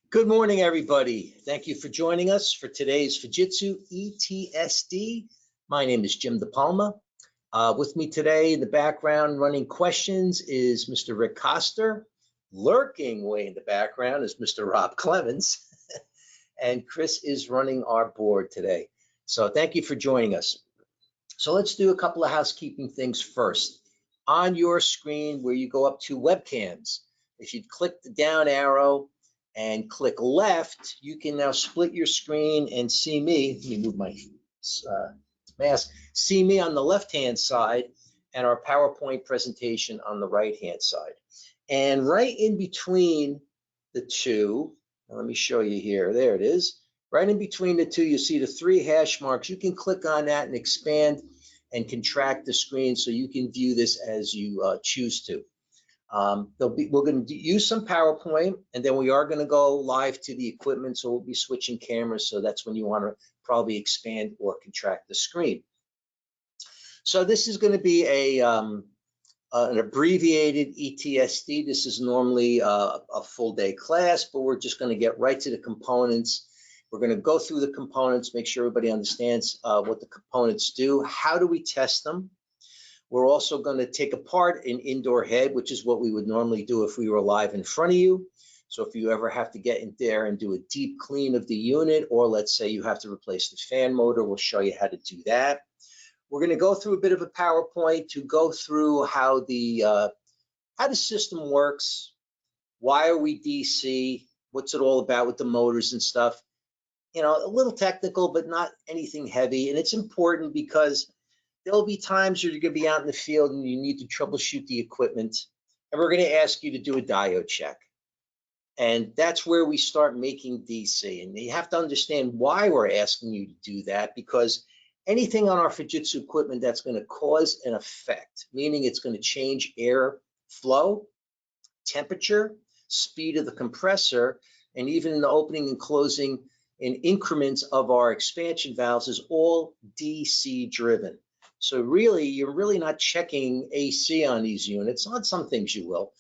Good morning, everybody. Thank you for joining us for today's Fujitsu ETSD. My name is Jim DePalma. With me today in the background running questions is Mr. Rick Coster. Lurking way in the background is Mr. Rob Clemens. And Chris is running our board today. So thank you for joining us. So let's do a couple of housekeeping things first. On your screen where you go up to webcams, if you click the down arrow and click left, you can now split your screen and see me. Let me move my mask. See me on the left-hand side and our PowerPoint presentation on the right-hand side. And right in between the two, let me show you here. There it is. Right in between the two, you see the three hash marks. You can click on that and expand and contract the screen so you can view this as you choose to. We're going to use some PowerPoint, and then we are going to go live to the equipment, so we'll be switching cameras, so that's when you want to probably expand or contract the screen. So this is going to be an abbreviated ETSD. This is normally a full day class, but we're just going to get right to the components. We're going to go through the components, make sure everybody understands what the components do. How do we test them? We're also going to take apart an indoor head, which is what we would normally do if we were live in front of you. So if you ever have to get in there and do a deep clean of the unit, or let's say you have to replace the fan motor, we'll show you how to do that. We're going to go through a bit of a PowerPoint to go through how the system works. Why are we DC? What's it all about with the motors and stuff? You know, a little technical, but not anything heavy. And it's important because there'll be times where you're going to be out in the field and you need to troubleshoot the equipment, and we're going to ask you to do a diode check. And that's where we start making DC. And you have to understand why we're asking you to do that, because anything on our Fujitsu equipment that's going to cause an effect, meaning it's going to change air flow, temperature, speed of the compressor, and even in the opening and closing in increments of our expansion valves, is all DC driven. So really, you're really not checking AC on these units. On some things you will,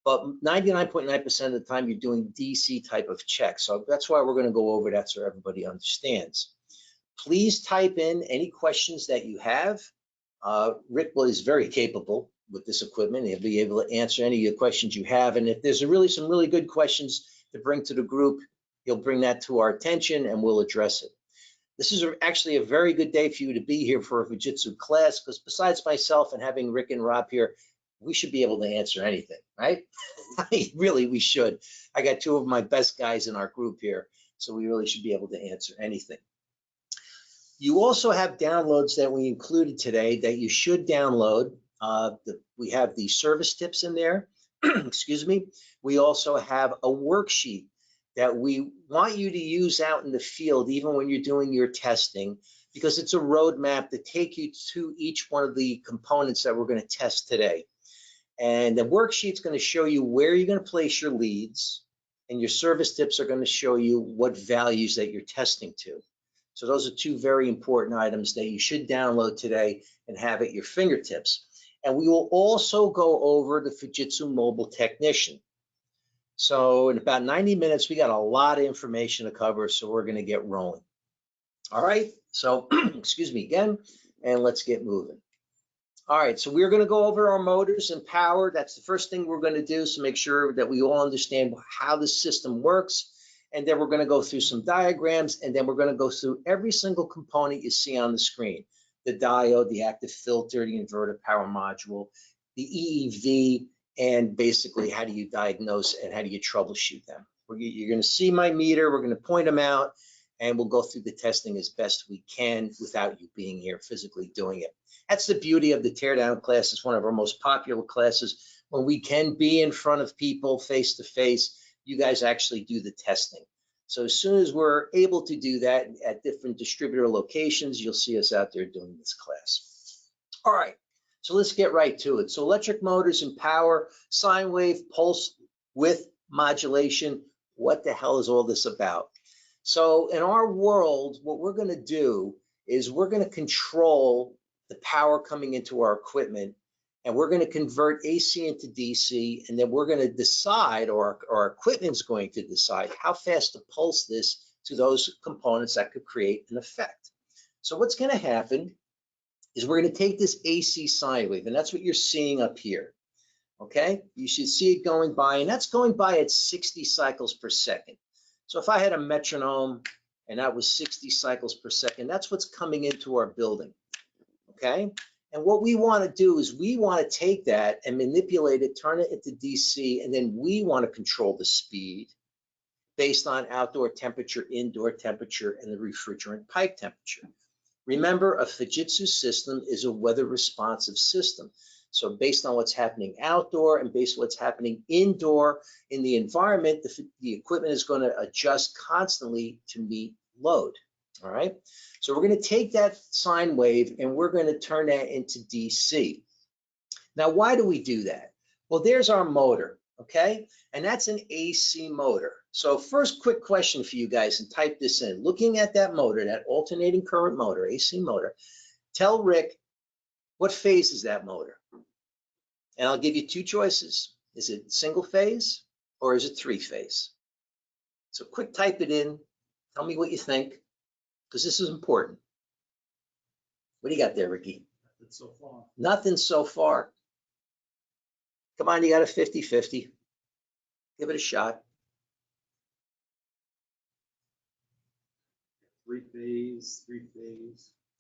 but 99.9% of the time you're doing DC type of checks. So that's why we're going to go over that so everybody understands. Please type in any questions that you have. Rick is very capable with this equipment. He'll be able to answer any of your questions you have. And if there's some really good questions to bring to the group, he'll bring that to our attention and we'll address it. This is actually a very good day for you to be here for a Fujitsu class, because besides myself and having Rick and Rob here, we should be able to answer anything, right? I mean, really, we should. I got two of my best guys in our group here, so we really should be able to answer anything. You also have downloads that we included today that you should download. We have the service tips in there. Excuse me. We also have a worksheet that we want you to use out in the field, even when you're doing your testing, because it's a roadmap to take you to each one of the components that we're going to test today. And the worksheet's going to show you where you're going to place your leads, and your service tips are going to show you what values that you're testing to. So those are two very important items that you should download today and have at your fingertips. And we will also go over the Fujitsu Mobile Technician. So in about 90 minutes, we got a lot of information to cover, so we're going to get rolling. All right, so excuse me again, and let's get moving. All right, so we're going to go over our motors and power. That's the first thing we're going to do, so make sure that we all understand how the system works. And then we're going to go through some diagrams, and then we're going to go through every single component you see on the screen: the diode, the active filter, the inverter power module, the EEV, and basically how do you diagnose and how do you troubleshoot them. You're going to see my meter, we're going to point them out, and we'll go through the testing as best we can without you being here physically doing it. That's the beauty of the teardown class. It's one of our most popular classes. When we can be in front of people face to face, you guys actually do the testing. So as soon as we're able to do that at different distributor locations, you'll see us out there doing this class. All right. So let's get right to it. So electric motors and power, sine wave, pulse width modulation. What the hell is all this about? So in our world, what we're going to do is we're going to control the power coming into our equipment and we're going to convert AC into DC, and then we're going to decide, or our equipment's going to decide, how fast to pulse this to those components that could create an effect. So what's going to happen is we're going to take this AC sine wave, and that's what you're seeing up here. Okay, you should see it going by, and that's going by at 60 cycles per second. So if I had a metronome and that was 60 cycles per second, that's what's coming into our building. Okay, and what we want to do is we want to take that and manipulate it, turn it into DC, and then we want to control the speed based on outdoor temperature, indoor temperature, and the refrigerant pipe temperature. Remember, a Fujitsu system is a weather responsive system. So based on what's happening outdoor and based on what's happening indoor in the environment, the equipment is going to adjust constantly to meet load. All right. So we're going to take that sine wave and we're going to turn that into DC. Now, why do we do that? Well, there's our motor. Okay. And that's an AC motor. So first quick question for you guys, and type this in. Looking at that motor, that alternating current motor, AC motor, tell Rick, what phase is that motor? And I'll give you two choices. Is it single phase or is it three phase? So quick type it in. Tell me what you think, because this is important. What do you got there, Ricky? Nothing so far. Nothing so far. Come on, you got a 50-50. Give it a shot. Three phase.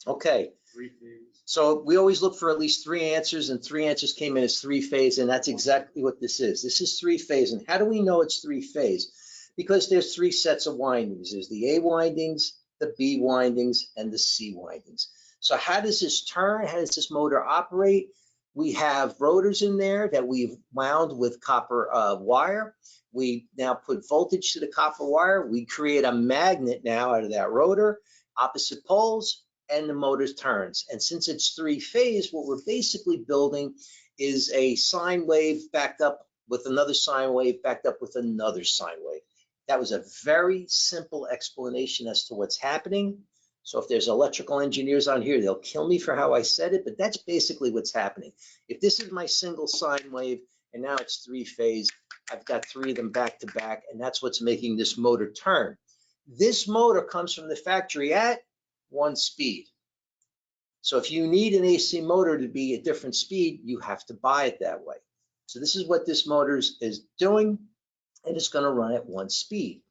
Okay. Three phase. So we always look for at least three answers, and three answers came in as three phase, and that's exactly what this is. This is three phase. And how do we know it's three phase? Because there's three sets of windings. There's the A windings, the B windings, and the C windings. So how does this turn? How does this motor operate? We have rotors in there that we've wound with copper wire. We now put voltage to the copper wire. We create a magnet now out of that rotor, opposite poles, and the motor turns. And since it's three phase, what we're basically building is a sine wave backed up with another sine wave backed up with another sine wave. That was a very simple explanation as to what's happening. So if there's electrical engineers on here, they'll kill me for how I said it, but that's basically what's happening. If this is my single sine wave and now it's three phase, I've got three of them back to back, and that's what's making this motor turn. This motor comes from the factory at one speed. So if you need an AC motor to be a different speed, you have to buy it that way. So this is what this motor is doing, and it's going to run at one speed.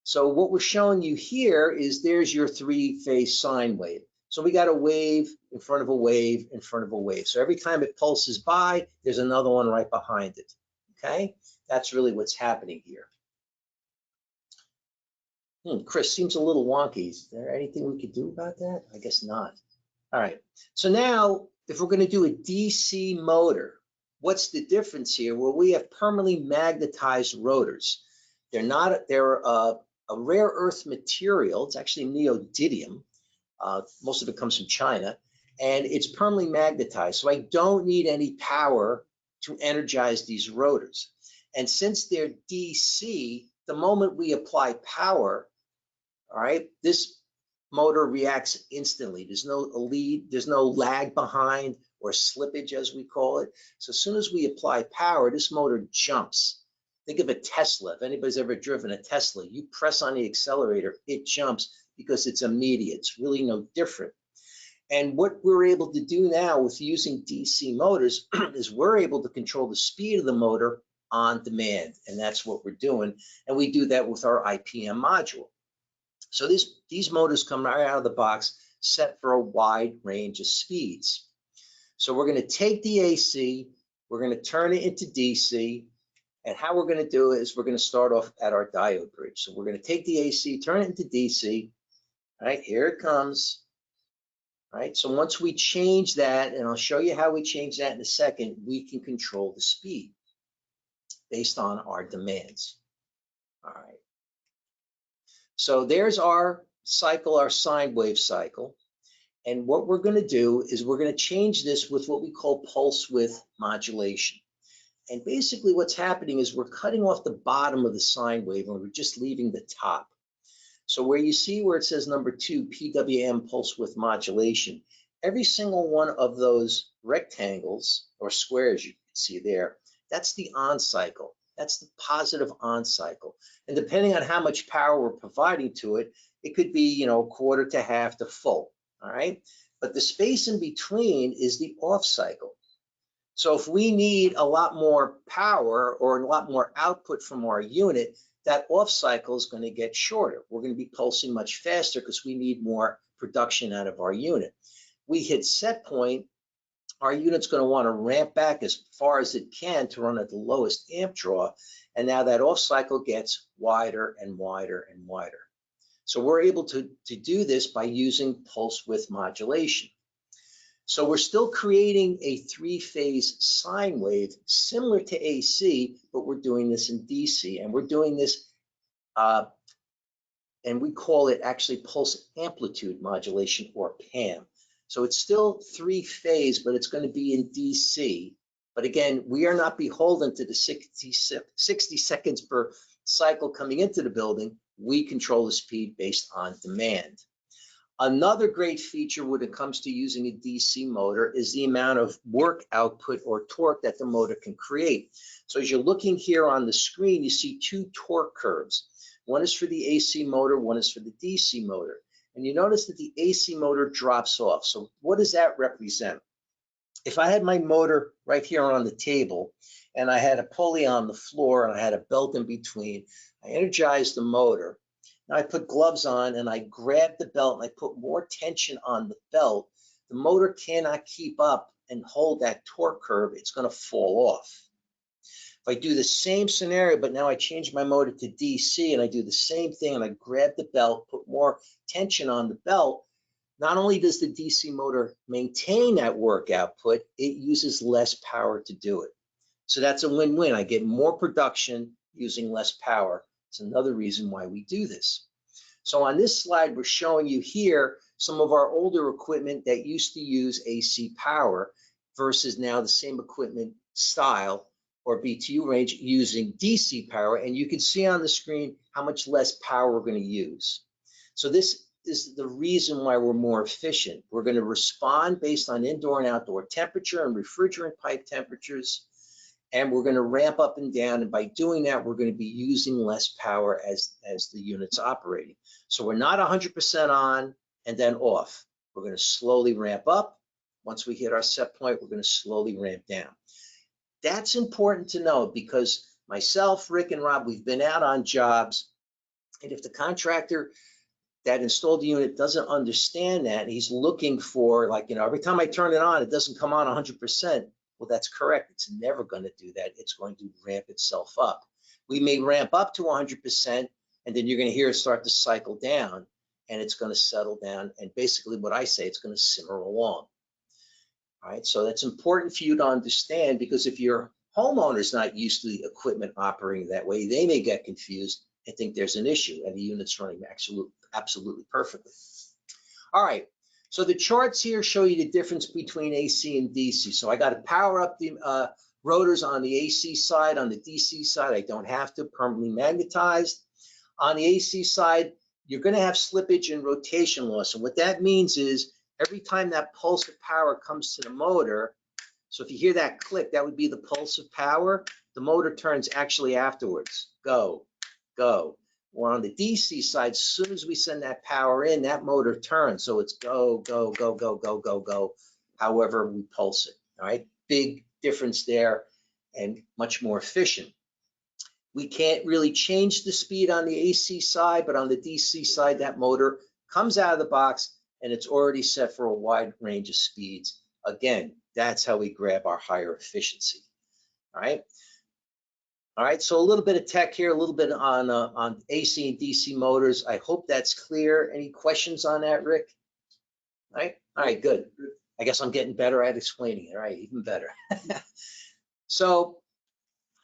So what we're showing you here is there's your three-phase sine wave. So we got a wave in front of a wave in front of a wave. So every time it pulses by, there's another one right behind it. Okay, that's really what's happening here. Chris, seems a little wonky. Is there anything we could do about that? I guess not. All right. So now, if we're going to do a DC motor, what's the difference here? Well, we have permanently magnetized rotors. They're a rare earth material. It's actually neodymium. Most of it comes from China, and it's permanently magnetized. So I don't need any power to energize these rotors. And since they're DC, the moment we apply power, all right, this motor reacts instantly. There's no lead, there's no lag behind or slippage, as we call it. So as soon as we apply power, this motor jumps. Think of a Tesla. If anybody's ever driven a Tesla, you press on the accelerator, it jumps because it's immediate. It's really no different. And what we're able to do now with using DC motors is we're able to control the speed of the motor on demand. And that's what we're doing. And we do that with our IPM module. So these motors come right out of the box, set for a wide range of speeds. So we're going to take the AC, we're going to turn it into DC, and how we're going to do it is we're going to start off at our diode bridge. So we're going to take the AC, turn it into DC. All right, here it comes. All right, so once we change that, and I'll show you how we change that in a second, we can control the speed based on our demands. All right. So there's our cycle, our sine wave cycle. And what we're going to do is we're going to change this with what we call pulse width modulation. And basically what's happening is we're cutting off the bottom of the sine wave and we're just leaving the top. So where you see where it says number 2, PWM pulse width modulation, every single one of those rectangles or squares you can see there, that's the on cycle. That's the positive on cycle. And depending on how much power we're providing to it, it could be, you know, quarter to half to full, all right? But the space in between is the off cycle. So if we need a lot more power or a lot more output from our unit, that off cycle is going to get shorter. We're going to be pulsing much faster because we need more production out of our unit. We hit set point, our unit's going to want to ramp back as far as it can to run at the lowest amp draw. And now that off cycle gets wider and wider and wider. So we're able to do this by using pulse width modulation. So we're still creating a three-phase sine wave similar to AC, but we're doing this in DC. And we're doing this, and we call it actually pulse amplitude modulation, or PAM. So it's still three-phase, but it's going to be in DC. But again, we are not beholden to the 60 seconds per cycle coming into the building. We control the speed based on demand. Another great feature when it comes to using a DC motor is the amount of work output or torque that the motor can create. So as you're looking here on the screen, you see two torque curves. One is for the AC motor, one is for the DC motor. And you notice that the AC motor drops off. So what does that represent? If I had my motor right here on the table and I had a pulley on the floor and I had a belt in between, I energized the motor. Now I put gloves on and I grab the belt and I put more tension on the belt. The motor cannot keep up and hold that torque curve. It's going to fall off. If I do the same scenario, but now I change my motor to DC and I do the same thing and I grab the belt, put more tension on the belt, not only does the DC motor maintain that work output, it uses less power to do it. So that's a win-win. I get more production using less power. It's another reason why we do this. So on this slide, we're showing you here some of our older equipment that used to use AC power versus now the same equipment style or BTU range using DC power. And you can see on the screen how much less power we're going to use. So this is the reason why we're more efficient. We're going to respond based on indoor and outdoor temperature and refrigerant pipe temperatures. And we're going to ramp up and down. And by doing that, we're going to be using less power as the unit's operating. So we're not 100% on and then off. We're going to slowly ramp up. Once we hit our set point, we're going to slowly ramp down. That's important to know because myself, Rick, and Rob, we've been out on jobs. And if the contractor that installed the unit doesn't understand that, he's looking for, like, you know, every time I turn it on, it doesn't come on 100%. Well, that's correct. It's never going to do that. It's going to ramp itself up. We may ramp up to 100%, and then you're going to hear it start to cycle down, and it's going to settle down. And basically what I say, it's going to simmer along. All right, so that's important for you to understand because if your homeowner's not used to the equipment operating that way, they may get confused and think there's an issue and the unit's running absolutely perfectly. All right. So the charts here show you the difference between AC and DC. So I got to power up the rotors on the AC side. On the DC side, I don't have to, permanently magnetized. On the AC side, you're going to have slippage and rotation loss. And what that means is every time that pulse of power comes to the motor, so if you hear that click, that would be the pulse of power. The motor turns actually afterwards. Go, go. Or on the DC side, as soon as we send that power in, that motor turns. So it's go, go, go, go, go, go, go, however we pulse it. All right, big difference there and much more efficient. We can't really change the speed on the AC side, but on the DC side, that motor comes out of the box and it's already set for a wide range of speeds. Again, that's how we grab our higher efficiency. All right. All right, so a little bit of tech here, a little bit on AC and DC motors. I hope that's clear. Any questions on that, Rick? All right, good. I guess I'm getting better at explaining it. All right, even better. So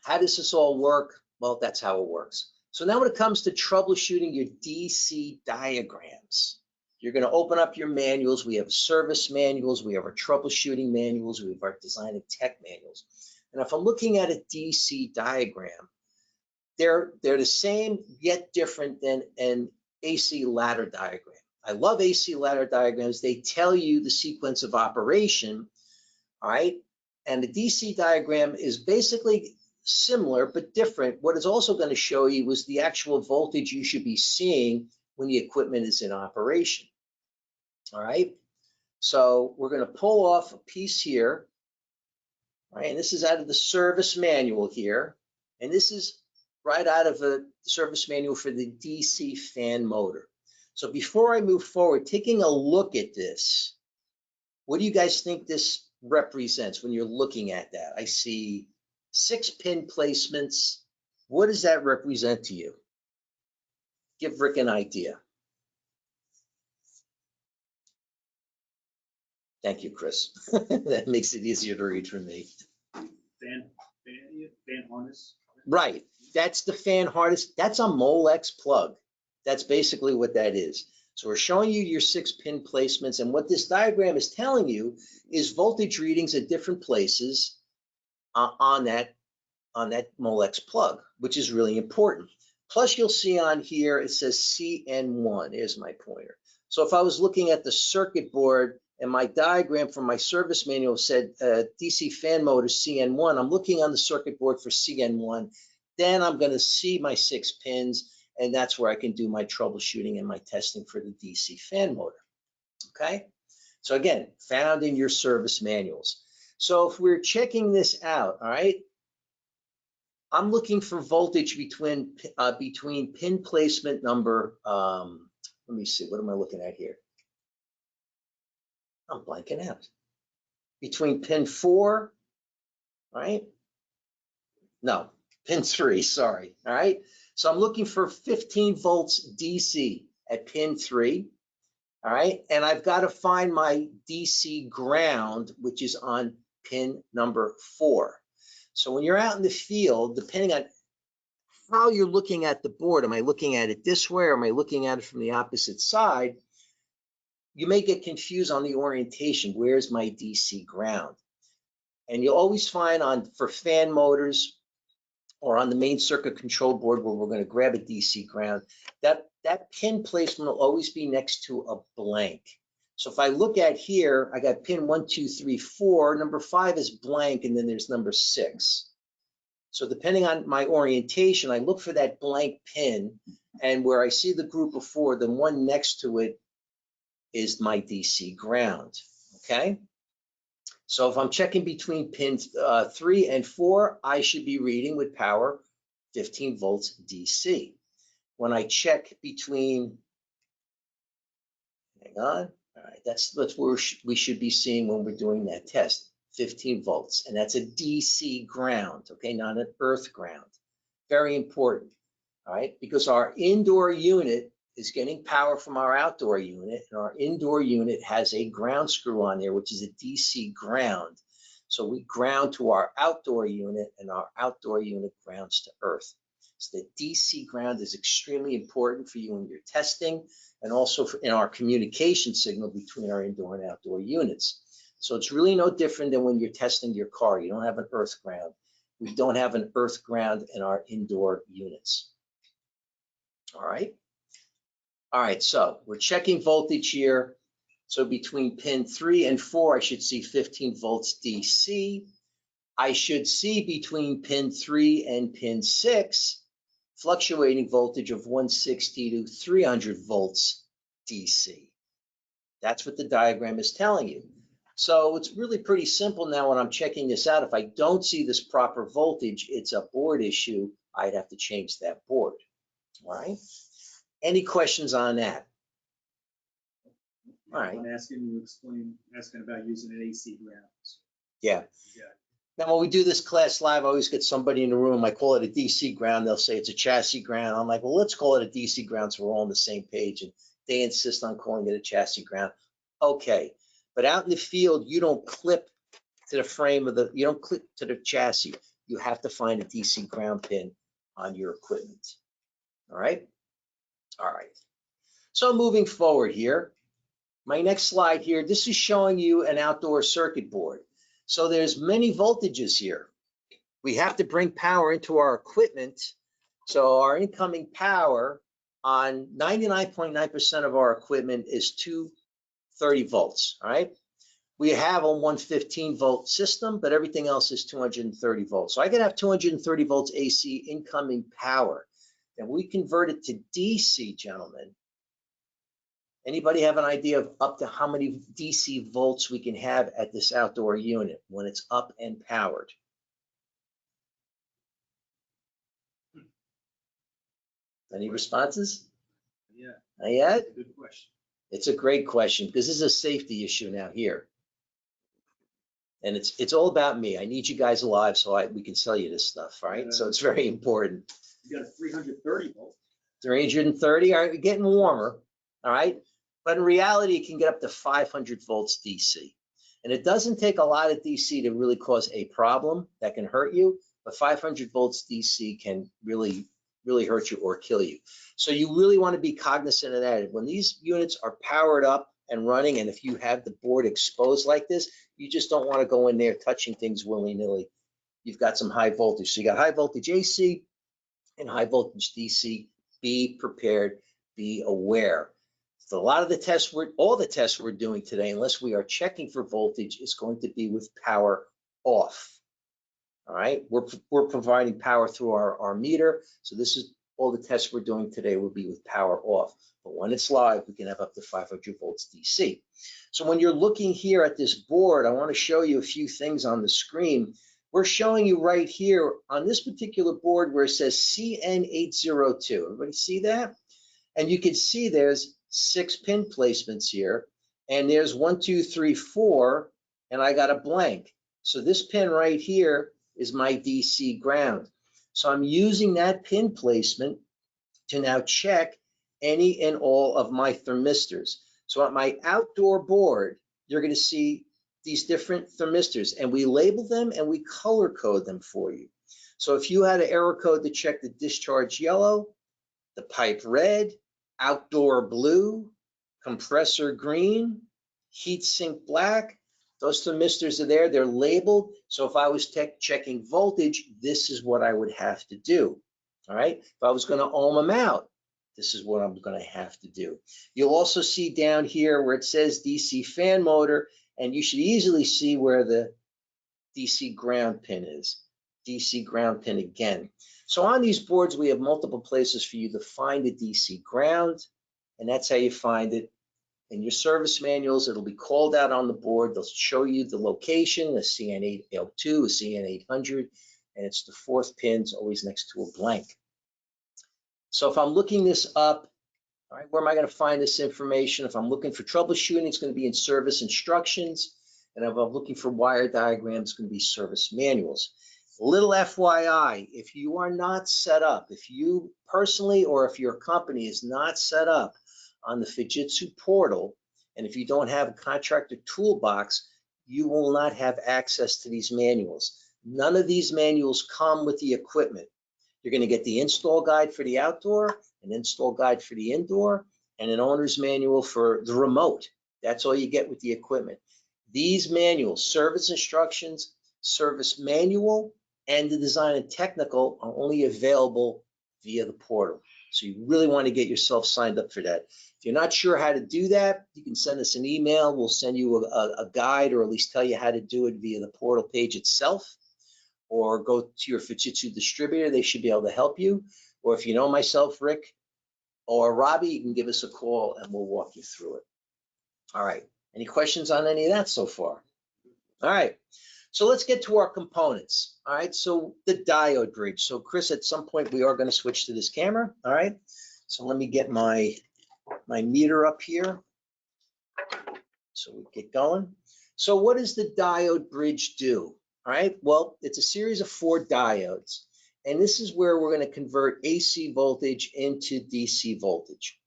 how does this all work? Well, that's how it works. So now when it comes to troubleshooting your DC diagrams, you're going to open up your manuals. We have service manuals, we have our troubleshooting manuals, we have our design and tech manuals. And if I'm looking at a DC diagram, they're the same yet different than an AC ladder diagram. I love AC ladder diagrams. They tell you the sequence of operation, all right? And the DC diagram is basically similar but different. What it's also going to show you is the actual voltage you should be seeing when the equipment is in operation, all right? So we're going to pull off a piece here, all right? And this is out of the service manual here. And this is right out of the service manual for the DC fan motor. So before I move forward, taking a look at this, what do you guys think this represents when you're looking at that? I see 6 pin placements. What does that represent to you? Give Rick an idea. Thank you, Chris. That makes it easier to read for me. Fan harness. Right, that's the fan harness. That's a Molex plug. That's basically what that is. So we're showing you your 6 pin placements, and what this diagram is telling you is voltage readings at different places on that Molex plug, which is really important. Plus, you'll see on here it says CN1. Here's my pointer. So if I was looking at the circuit board and my diagram from my service manual said DC fan motor CN1, I'm looking on the circuit board for CN1. Then I'm going to see my 6 pins, and that's where I can do my troubleshooting and my testing for the DC fan motor. Okay, so again, found in your service manuals. So if we're checking this out, all right, I'm looking for voltage between pin placement number. Let me see, what am I looking at here? I'm blanking out. Between pin 4, right? No, pin 3, sorry, all right? So I'm looking for 15 volts DC at pin 3, all right? And I've got to find my DC ground, which is on pin number 4. So when you're out in the field, depending on how you're looking at the board, am I looking at it this way or am I looking at it from the opposite side? You may get confused on the orientation. Where's my DC ground? And you'll always find for fan motors or on the main circuit control board where we're going to grab a DC ground, that pin placement will always be next to a blank. So if I look at here, I got pin 1, 2, 3, 4. Number 5 is blank, and then there's number 6. So depending on my orientation, I look for that blank pin, and where I see the group of 4, the one next to it is my DC ground, okay? So if I'm checking between pins 3 and 4, I should be reading with power 15 volts DC. When I check between, hang on, all right, that's where we should be seeing when we're doing that test, 15 volts, and that's a DC ground, okay, not an earth ground. Very important, all right, because our indoor unit is getting power from our outdoor unit, and our indoor unit has a ground screw on there, which is a DC ground. So we ground to our outdoor unit, and our outdoor unit grounds to earth. So the DC ground is extremely important for you when you're testing, and also in our communication signal between our indoor and outdoor units. So it's really no different than when you're testing your car. You don't have an earth ground. We don't have an earth ground in our indoor units. All right. All right, so we're checking voltage here. So between pin 3 and 4, I should see 15 volts DC. I should see between pin 3 and pin 6, fluctuating voltage of 160 to 300 volts DC. That's what the diagram is telling you. So it's really pretty simple now when I'm checking this out. If I don't see this proper voltage, it's a board issue. I'd have to change that board, all right? Any questions on that? All right. I'm asking about using an AC grounds. Yeah. Now, when we do this class live, I always get somebody in the room. I call it a DC ground. They'll say it's a chassis ground. I'm like, well, let's call it a DC ground so we're all on the same page. And they insist on calling it a chassis ground. Okay. But out in the field, you don't clip to the frame of you don't clip to the chassis. You have to find a DC ground pin on your equipment. All right. All right, so moving forward here, my next slide here, this is showing you an outdoor circuit board. So there's many voltages here. We have to bring power into our equipment. So our incoming power on 99.9% of our equipment is 230 volts, all right? We have a 115 volt system, but everything else is 230 volts. So I can have 230 volts AC incoming power. And we convert it to DC, gentlemen. Anybody have an idea of up to how many DC volts we can have at this outdoor unit when it's up and powered? Any responses? Yeah, Not yet? that's a good question. It's a great question because this is a safety issue now here. And it's all about me. I need you guys alive so we can sell you this stuff, right? So it's very important. You got a 330 volt. 330, all right, we're getting warmer, all right? But in reality, it can get up to 500 volts DC. And it doesn't take a lot of DC to really cause a problem that can hurt you, but 500 volts DC can really hurt you or kill you. So you really want to be cognizant of that. When these units are powered up and running, and if you have the board exposed like this, you just don't want to go in there touching things willy-nilly. You've got some high voltage. So you got high voltage AC and high voltage DC. Be prepared, be aware. So a lot of the tests, all the tests we're doing today, unless we are checking for voltage, is going to be with power off. All right, we're providing power through our meter. So this is all the tests we're doing today will be with power off. But when it's live, we can have up to 500 volts DC. So when you're looking here at this board, I want to show you a few things on the screen. We're showing you right here on this particular board where it says CN802. Everybody see that? And you can see there's 6 pin placements here. And there's 1, 2, 3, 4, and I got a blank. So this pin right here is my DC ground. So I'm using that pin placement to now check any and all of my thermistors. So at my outdoor board, you're going to see these different thermistors, and we label them and we color code them for you. So if you had an error code to check the discharge yellow, the pipe red, outdoor blue, compressor green, heat sink black, those thermistors are there, they're labeled. So if I was checking voltage, this is what I would have to do. All right, if I was going to ohm them out, this is what I'm going to have to do. You'll also see down here where it says DC fan motor, and you should easily see where the DC ground pin is. DC ground pin again. So on these boards, we have multiple places for you to find the DC ground, and that's how you find it. In your service manuals, it'll be called out on the board. They'll show you the location, the CN802, a CN800, and it's the 4th pin's always next to a blank. So if I'm looking this up, all right, where am I going to find this information? If I'm looking for troubleshooting, it's going to be in service instructions. And if I'm looking for wire diagrams, it's going to be service manuals. Little FYI, if you are not set up, if you personally or if your company is not set up on the Fujitsu portal, and if you don't have a contractor toolbox, you will not have access to these manuals. None of these manuals come with the equipment. You're going to get the install guide for the outdoor, an install guide for the indoor, and an owner's manual for the remote. That's all you get with the equipment. These manuals, service instructions, service manual, and the design and technical are only available via the portal. So you really want to get yourself signed up for that. If you're not sure how to do that, you can send us an email. We'll send you a guide, or at least tell you how to do it via the portal page itself, or go to your Fujitsu distributor. They should be able to help you. Or if you know myself, Rick, or Robbie, you can give us a call and we'll walk you through it. All right. Any questions on any of that so far? All right. So let's get to our components. All right. So the diode bridge. So Chris, at some point we are going to switch to this camera. All right. So let me get my meter up here. So we get going. So what does the diode bridge do? All right. Well, it's a series of 4 diodes. And this is where we're going to convert AC voltage into DC voltage.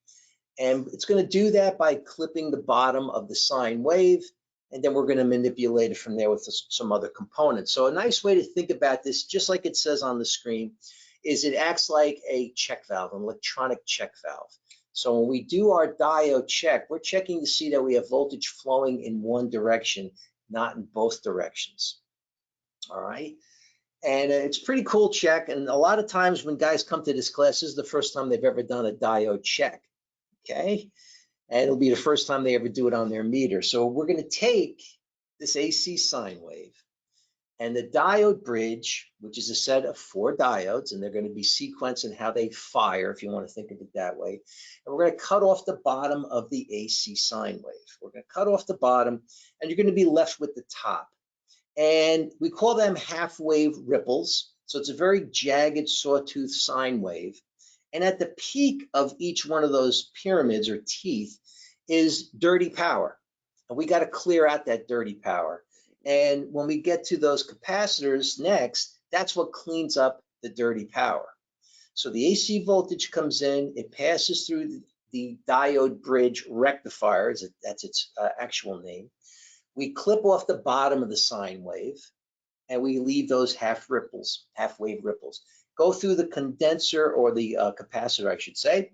And it's going to do that by clipping the bottom of the sine wave. And then we're going to manipulate it from there with some other components. So a nice way to think about this, just like it says on the screen, is it acts like a check valve, an electronic check valve. So when we do our diode check, we're checking to see that we have voltage flowing in one direction, not in both directions. All right. And it's a pretty cool check. And a lot of times when guys come to this class, this is the first time they've ever done a diode check, okay? And it'll be the first time they ever do it on their meter. So we're going to take this AC sine wave and the diode bridge, which is a set of 4 diodes, and they're going to be sequenced in how they fire, if you want to think of it that way. And we're going to cut off the bottom of the AC sine wave. We're going to cut off the bottom, and you're going to be left with the top. And we call them half wave ripples. So it's a very jagged sawtooth sine wave. And at the peak of each one of those pyramids or teeth is dirty power. And we got to clear out that dirty power. And when we get to those capacitors next, that's what cleans up the dirty power. So the AC voltage comes in, it passes through the diode bridge rectifier, that's its actual name. We clip off the bottom of the sine wave, and we leave those half wave ripples. Go through the condenser or the capacitor, I should say,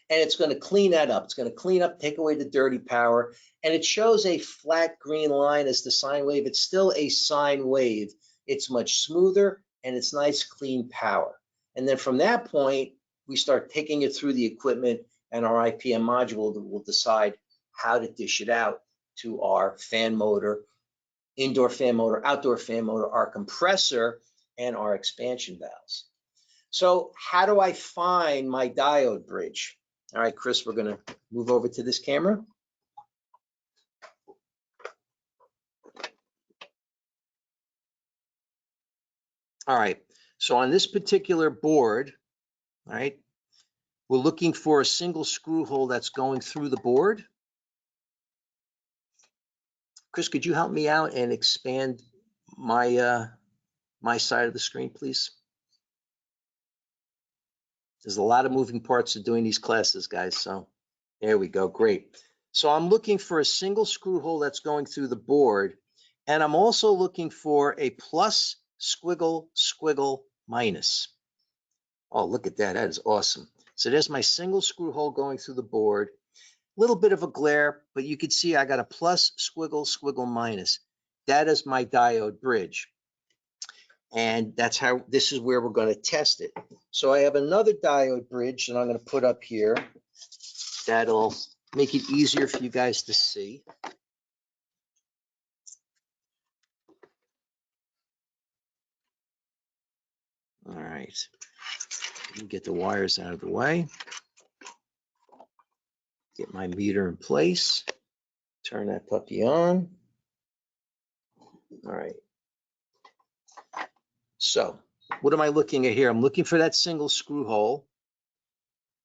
and it's going to clean that up. It's going to clean up, take away the dirty power, and it shows a flat green line as the sine wave. It's still a sine wave. It's much smoother, and it's nice, clean power. And then from that point, we start taking it through the equipment, and our IPM module will decide how to dish it out to our fan motor, indoor fan motor, outdoor fan motor, our compressor, and our expansion valves. So how do I find my diode bridge? All right, Chris, we're going to move over to this camera. All right, so on this particular board, all right, we're looking for a single screw hole that's going through the board. Chris, could you help me out and expand my my side of the screen, please? There's a lot of moving parts to doing these classes, guys. So there we go. Great. So I'm looking for a single screw hole that's going through the board. And I'm also looking for a plus squiggle, squiggle, minus. Oh, look at that. That is awesome. So there's my single screw hole going through the board. A little bit of a glare, but you can see I got a plus squiggle, squiggle, minus. That is my diode bridge. And that's how, this is where we're going to test it. So I have another diode bridge that I'm going to put up here. That'll make it easier for you guys to see. All right. Let me get the wires out of the way. Get my meter in place. Turn that puppy on. All right. So what am I looking at here? I'm looking for that single screw hole.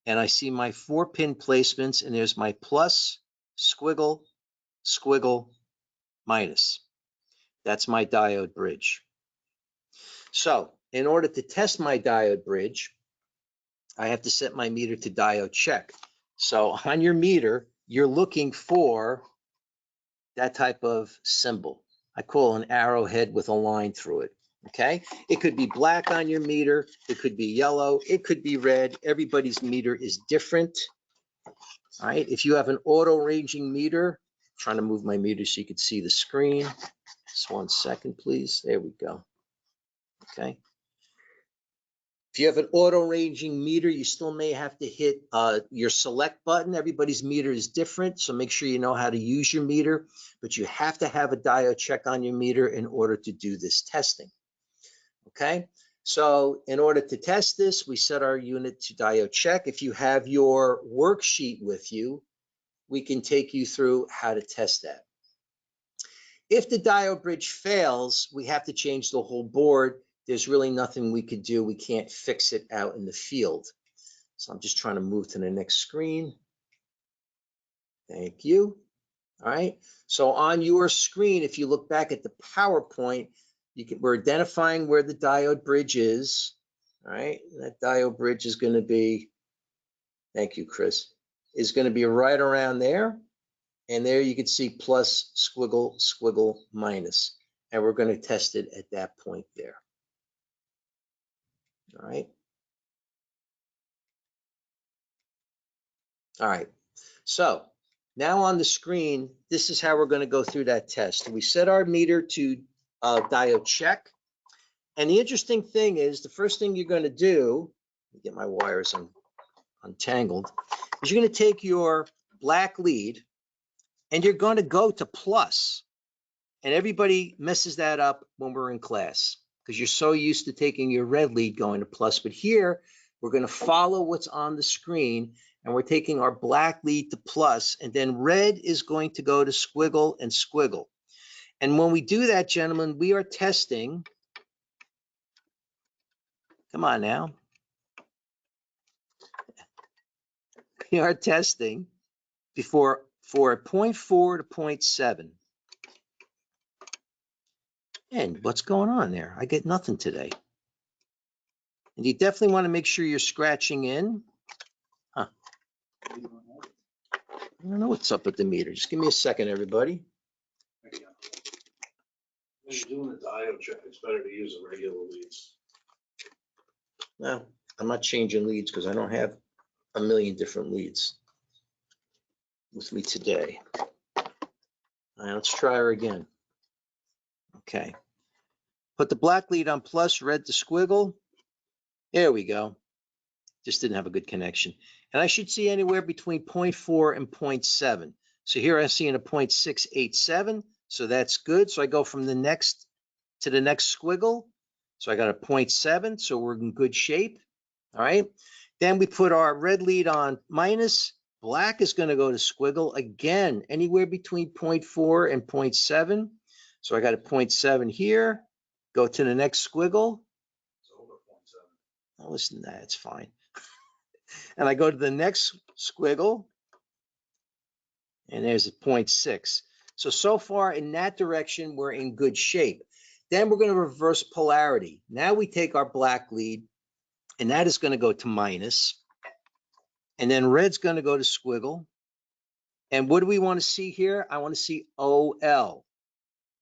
And I see my 4-pin placements, and there's my plus, squiggle, squiggle, minus. That's my diode bridge. So in order to test my diode bridge, I have to set my meter to diode check. So on your meter, you're looking for that type of symbol. I call an arrowhead with a line through it. Okay, it could be black on your meter, it could be yellow, it could be red. Everybody's meter is different. All right, if you have an auto ranging meter, I'm trying to move my meter so you can see the screen. Just 1 second, please. There we go. Okay. If you have an auto ranging meter, you still may have to hit your select button. Everybody's meter is different, so make sure you know how to use your meter, but you have to have a diode check on your meter in order to do this testing. Okay, so in order to test this, we set our unit to diode check. If you have your worksheet with you, we can take you through how to test that. If the diode bridge fails, we have to change the whole board. There's really nothing we could do. We can't fix it out in the field. So I'm just trying to move to the next screen. Thank you. All right. So on your screen, if you look back at the PowerPoint, we're identifying where the diode bridge is. All right. That diode bridge is going to be, thank you, Chris, is going to be right around there. And there you can see plus, squiggle, squiggle, minus. And we're going to test it at that point there. All right. All right. So now on the screen, this is how we're going to go through that test. We set our meter to diode check. And the interesting thing is, the first thing you're going to do, let me get my wires untangled, is you're going to take your black lead and you're going to go to plus. And everybody messes that up when we're in class because you're so used to taking your red lead going to plus. But here, we're going to follow what's on the screen, and we're taking our black lead to plus, and then red is going to go to squiggle and squiggle. And when we do that, gentlemen, we are testing. Come on now. We are testing for 0.4 to 0.7. And what's going on there? I get nothing today. And you definitely want to make sure you're scratching in. Huh. I don't know what's up with the meter. Just give me a second, everybody. When you're doing the diode check, it's better to use the regular leads. No, I'm not changing leads because I don't have a million different leads with me today. All right, let's try her again. Okay. Put the black lead on plus, red to squiggle. There we go. Just didn't have a good connection. And I should see anywhere between 0.4 and 0.7. So here I'm seeing a 0.687. So that's good. So I go from the next to the next squiggle. So I got a 0.7. So we're in good shape. All right. Then we put our red lead on minus. Black is going to go to squiggle again, anywhere between 0.4 and 0.7. So I got a 0.7 here. Go to the next squiggle. It's over 0.7. Oh, listen to that. It's fine. And I go to the next squiggle. And there's a 0.6. So far in that direction, we're in good shape. Then we're going to reverse polarity. Now we take our black lead, and that is going to go to minus. And then red's going to go to squiggle. And what do we want to see here? I want to see OL.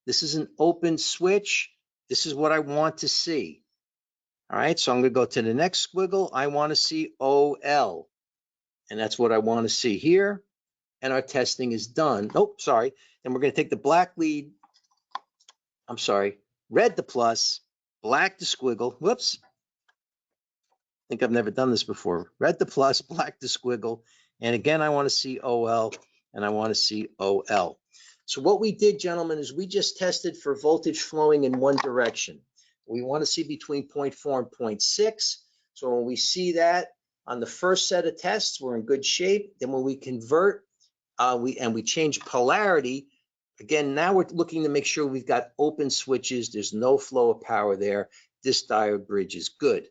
This is an open switch. This is what I want to see. All right, so I'm going to go to the next squiggle. I want to see OL. And that's what I want to see here. And our testing is done. Oh, sorry. And we're going to take the black lead. I'm sorry, red to plus, black to squiggle. Whoops. I think I've never done this before. Red to plus, black to squiggle. And again, I want to see OL and I want to see OL. So what we did, gentlemen, is we just tested for voltage flowing in one direction. We want to see between 0.4 and 0.6. So when we see that on the first set of tests, we're in good shape. Then when we convert, we change polarity. Again, now we're looking to make sure we've got open switches. There's no flow of power there. This diode bridge is good.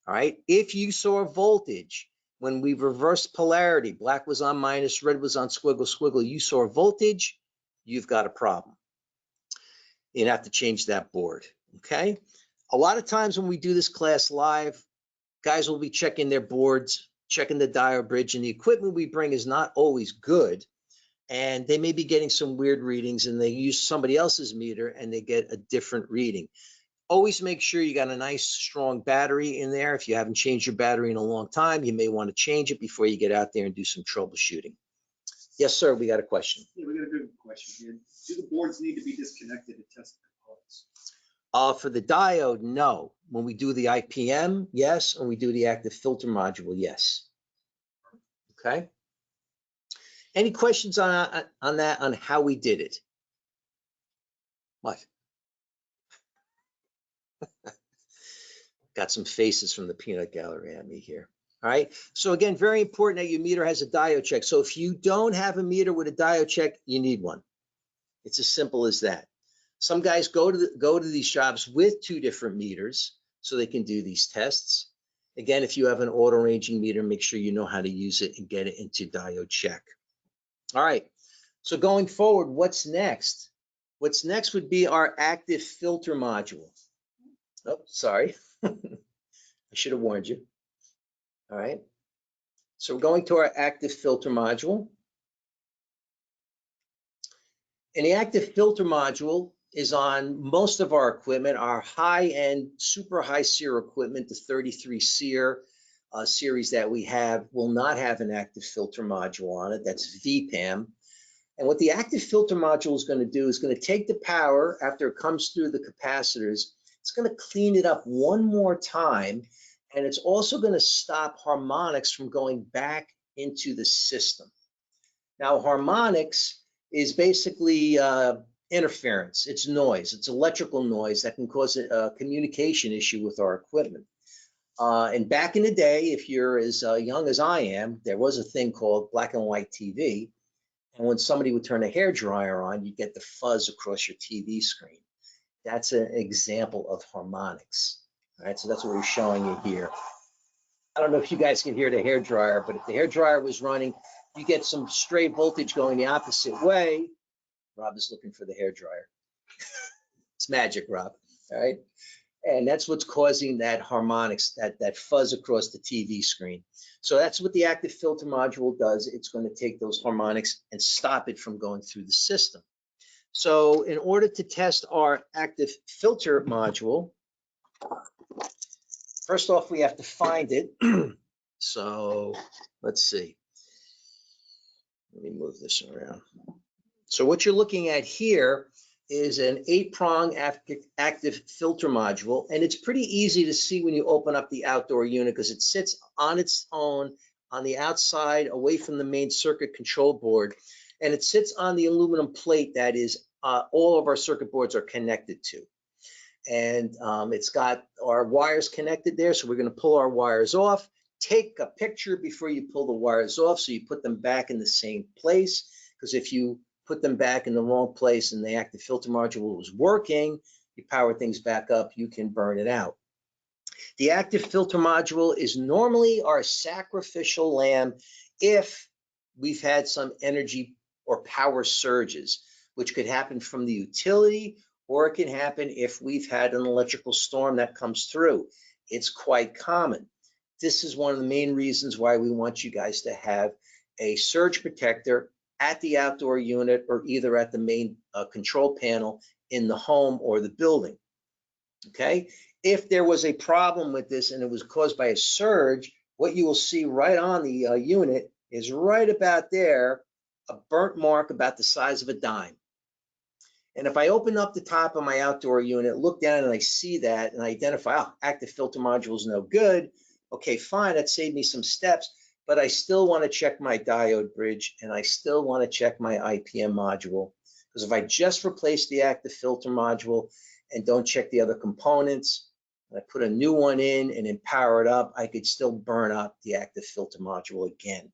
All right. If you saw voltage when we reversed polarity, black was on minus, red was on squiggle, squiggle, you saw voltage, you've got a problem. You have to change that board. Okay. A lot of times when we do this class live, guys will be checking their boards, checking the diode bridge, and the equipment we bring is not always good. And they may be getting some weird readings, and they use somebody else's meter and they get a different reading. Always make sure you got a nice strong battery in there. If you haven't changed your battery in a long time, you may want to change it before you get out there and do some troubleshooting. Yes, sir, we got a question. Yeah, we got a good question here. Do the boards need to be disconnected to test the components? For the diode, no. When we do the IPM, yes. When we do the active filter module, yes. Okay. Any questions on that, on how we did it? What? Got some faces from the peanut gallery at me here. All right. So again, very important that your meter has a diode check. So if you don't have a meter with a diode check, you need one. It's as simple as that. Some guys go to these shops with two different meters so they can do these tests. Again, if you have an auto ranging meter, make sure you know how to use it and get it into diode check. All right. So going forward, what's next? What's next would be our active filter module. Oh, sorry. I should have warned you. All right. So we're going to our active filter module. And the active filter module is on most of our equipment. Our high-end, super high SEER equipment, the 33 SEER series that we have, will not have an active filter module on it. That's VPAM. And what the active filter module is going to do is going to take the power after it comes through the capacitors It's going to clean it up one more time, and it's also going to stop harmonics from going back into the system. Now, harmonics is basically interference. It's noise. It's electrical noise that can cause a communication issue with our equipment. And back in the day, if you're as young as I am, there was a thing called black and white TV. And when somebody would turn a hairdryer on, you get the fuzz across your TV screen. That's an example of harmonics. All right, so that's what we're showing you here. I don't know if you guys can hear the hairdryer, but if the hairdryer was running, you get some stray voltage going the opposite way. Rob is looking for the hairdryer. It's magic, Rob. All right. And that's what's causing that harmonics, that fuzz across the TV screen. So that's what the active filter module does. It's going to take those harmonics and stop it from going through the system. So in order to test our active filter module, first off, we have to find it. So let's see. Let me move this around. So what you're looking at here is an 8-prong active filter module, and it's pretty easy to see when you open up the outdoor unit because it sits on its own on the outside away from the main circuit control board, and it sits on the aluminum plate that is all of our circuit boards are connected to. And it's got our wires connected there, so we're going to pull our wires off. Take a picture before you pull the wires off so you put them back in the same place, because if you put them back in the wrong place and the active filter module was working, you power things back up, you can burn it out. The active filter module is normally our sacrificial lamb if we've had some energy or power surges, which could happen from the utility, or it can happen if we've had an electrical storm that comes through. It's quite common. This is one of the main reasons why we want you guys to have a surge protector at the outdoor unit or either at the main control panel in the home or the building. Okay, if there was a problem with this and it was caused by a surge, what you will see right on the unit is right about there, a burnt mark about the size of a dime. And if I open up the top of my outdoor unit, look down and I see that and I identify, oh, active filter module is no good. Okay, fine, that saved me some steps. But I still want to check my diode bridge and I still want to check my IPM module. Because if I just replace the active filter module and don't check the other components, and I put a new one in and then power it up, I could still burn up the active filter module again.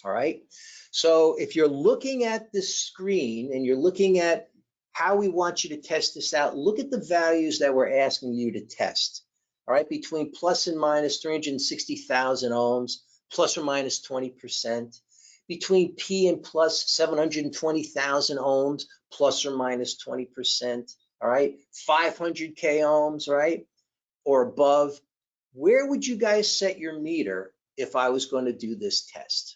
All right. So if you're looking at this screen and you're looking at how we want you to test this out, look at the values that we're asking you to test. All right, between plus and minus 360,000 ohms, plus or minus 20%, between P and plus 720,000 ohms, plus or minus 20%, all right, 500K ohms, right, or above. Where would you guys set your meter if I was going to do this test?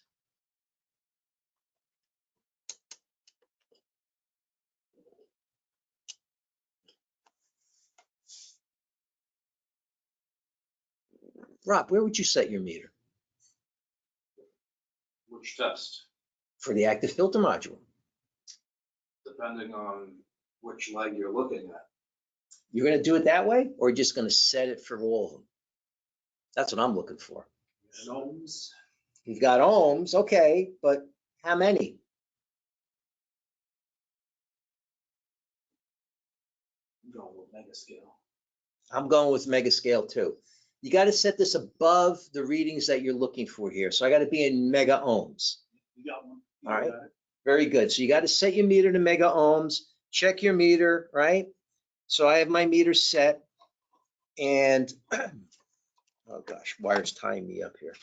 Rob, where would you set your meter? Which test? For the active filter module. Depending on which leg you're looking at. You're going to do it that way, or you're just going to set it for all of them? That's what I'm looking for. And ohms. You've got ohms, okay, but how many? I'm going with megascale. I'm going with megascale too. You got to set this above the readings that you're looking for here. So I got to be in mega ohms. You got one. All right, very good. So you got to set your meter to mega ohms, check your meter, right? So I have my meter set and, oh gosh, wire's tying me up here,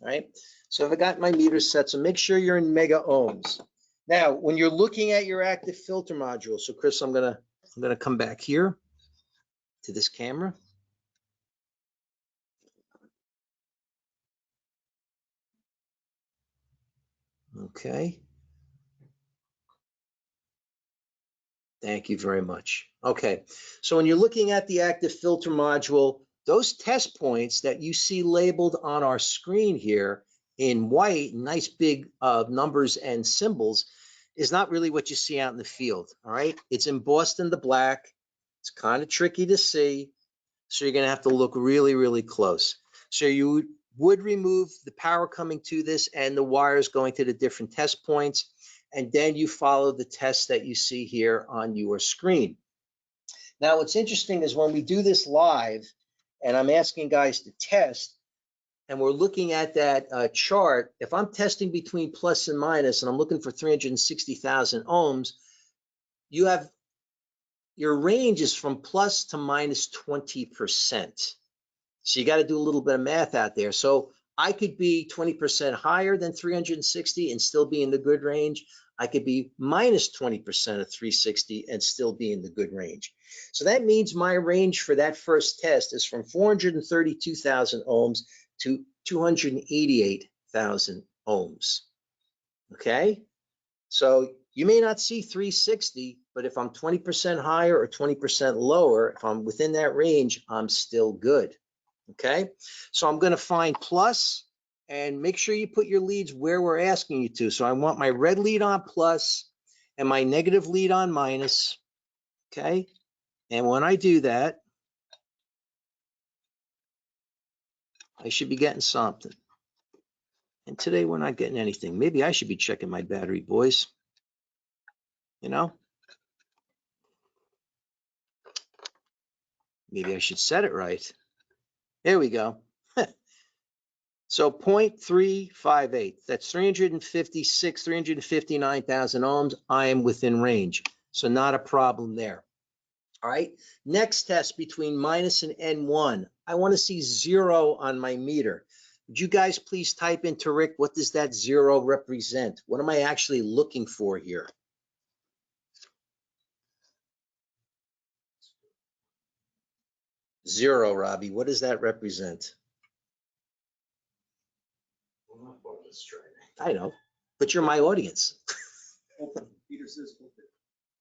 all right? So if I got my meter set, so make sure you're in mega ohms. Now, when you're looking at your active filter module, so Chris, I'm gonna come back here to this camera. Okay. Thank you very much. Okay, so when you're looking at the active filter module, those test points that you see labeled on our screen here in white, nice big numbers and symbols, is not really what you see out in the field, all right? It's embossed in the black. It's kind of tricky to see. So you're going to have to look really, really close. So you would remove the power coming to this and the wires going to the different test points. And then you follow the tests that you see here on your screen. Now, what's interesting is when we do this live, and I'm asking guys to test, and we're looking at that chart, if I'm testing between plus and minus, and I'm looking for 360,000 ohms, you have your range is from plus to minus 20%. So you got to do a little bit of math out there. So I could be 20% higher than 360 and still be in the good range. I could be minus 20% of 360 and still be in the good range. So that means my range for that first test is from 432,000 ohms to 288,000 ohms. Okay, so you may not see 360, but if I'm 20% higher or 20% lower, if I'm within that range, I'm still good. Okay, so I'm going to find plus, and make sure you put your leads where we're asking you to. So I want my red lead on plus and my negative lead on minus. Okay, and when I do that, I should be getting something. And today we're not getting anything. Maybe I should be checking my battery, boys. You know, maybe I should set it right. There we go. So 0.358, that's 359,000 ohms. I am within range. So not a problem there. All right. Next test between minus and N1. I want to see 0 on my meter. Would you guys please type into Rick, what does that 0 represent? What am I actually looking for here? 0, Robbie, what does that represent? I know, but you're my audience. Open. Peter says open.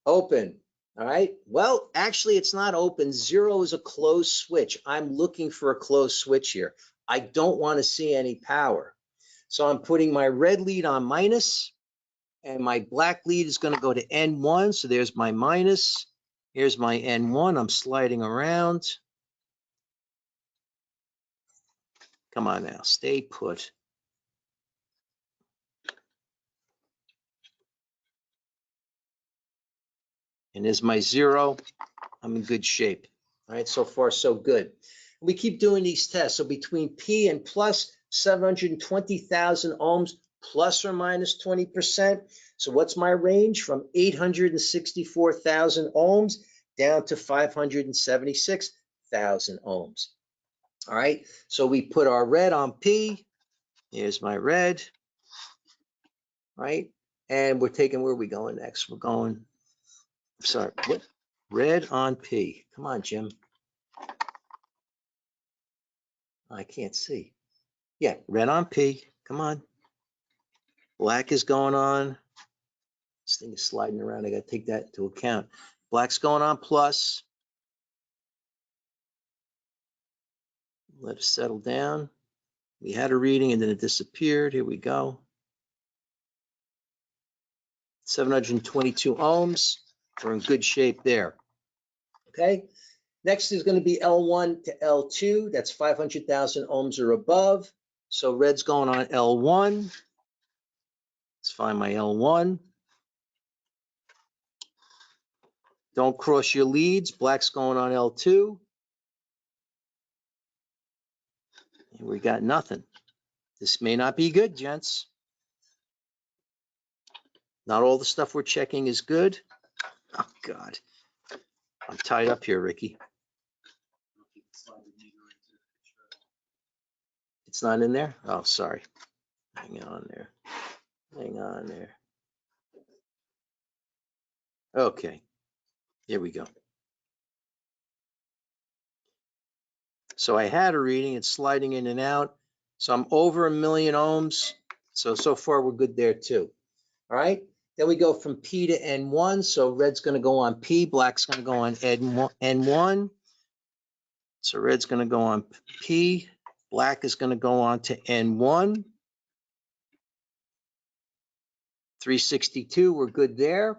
Open. All right. Well, actually, it's not open. 0 is a closed switch. I'm looking for a closed switch here. I don't want to see any power. So I'm putting my red lead on minus, and my black lead is going to go to N1. So there's my minus. Here's my N1. I'm sliding around. Come on now, stay put. And there's my 0. I'm in good shape. All right, so far so good. We keep doing these tests. So between P and plus 720,000 ohms, plus or minus 20%. So what's my range? From 864,000 ohms down to 576,000 ohms. All right, so we put our red on P. Here's my red. Right, and we're taking, where are we going next? We're going, sorry, what? Red on P. Come on, Jim. I can't see. Yeah, red on P. Come on. Black is going on. This thing is sliding around. I got to take that into account. Black's going on plus. Let it settle down. We had a reading and then it disappeared. Here we go. 722 ohms. We're in good shape there. Okay. Next is going to be L1 to L2. That's 500,000 ohms or above. So red's going on L1. Let's find my L1. Don't cross your leads. Black's going on L2. And we got nothing. This may not be good, gents. Not all the stuff we're checking is good. Oh, God. I'm tied up here, Ricky. It's not in there? Oh, sorry. Hang on there. Hang on there. Okay. Here we go. So I had a reading. It's sliding in and out. So I'm over 1,000,000 ohms. So far we're good there too. All right. Then we go from P to N1. So red's going to go on P. Black's going to go on N1. So red's going to go on P. Black is going to go on to N1. 362, we're good there.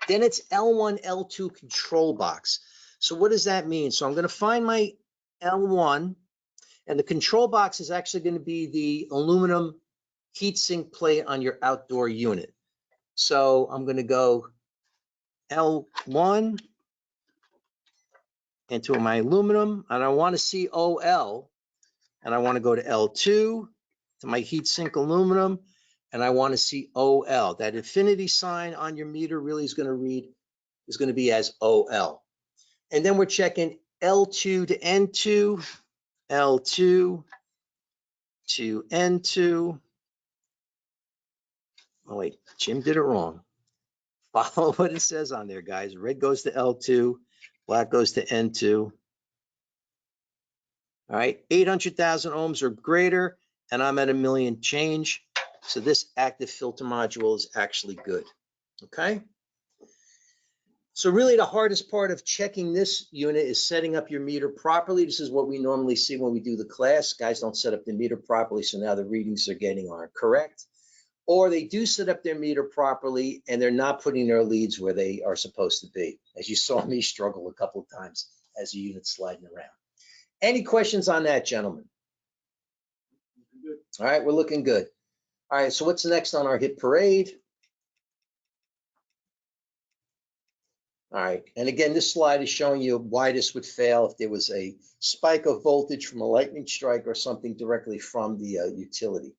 Then it's L1, L2 control box. So what does that mean? So I'm going to find my L1, and the control box is actually going to be the aluminum heatsink plate on your outdoor unit. So I'm going to go L1 into my aluminum, and I want to see OL, and I want to go to L2 to my heatsink aluminum, and I want to see OL. That infinity sign on your meter really is going to be as OL. And then we're checking L2 to N2, L2 to N2. Oh wait, Jim did it wrong. Follow what it says on there, guys. Red goes to L2, black goes to N2. All right, 800,000 ohms or greater, and I'm at 1 million change. So this active filter module is actually good, okay? So really the hardest part of checking this unit is setting up your meter properly. This is what we normally see when we do the class. Guys don't set up the meter properly, so now the readings they're getting aren't correct. Or they do set up their meter properly and they're not putting their leads where they are supposed to be, as you saw me struggle a couple of times as the unit's sliding around. Any questions on that, gentlemen? All right, we're looking good. All right, so what's next on our hit parade? All right, and again, this slide is showing you why this would fail if there was a spike of voltage from a lightning strike or something directly from the utility.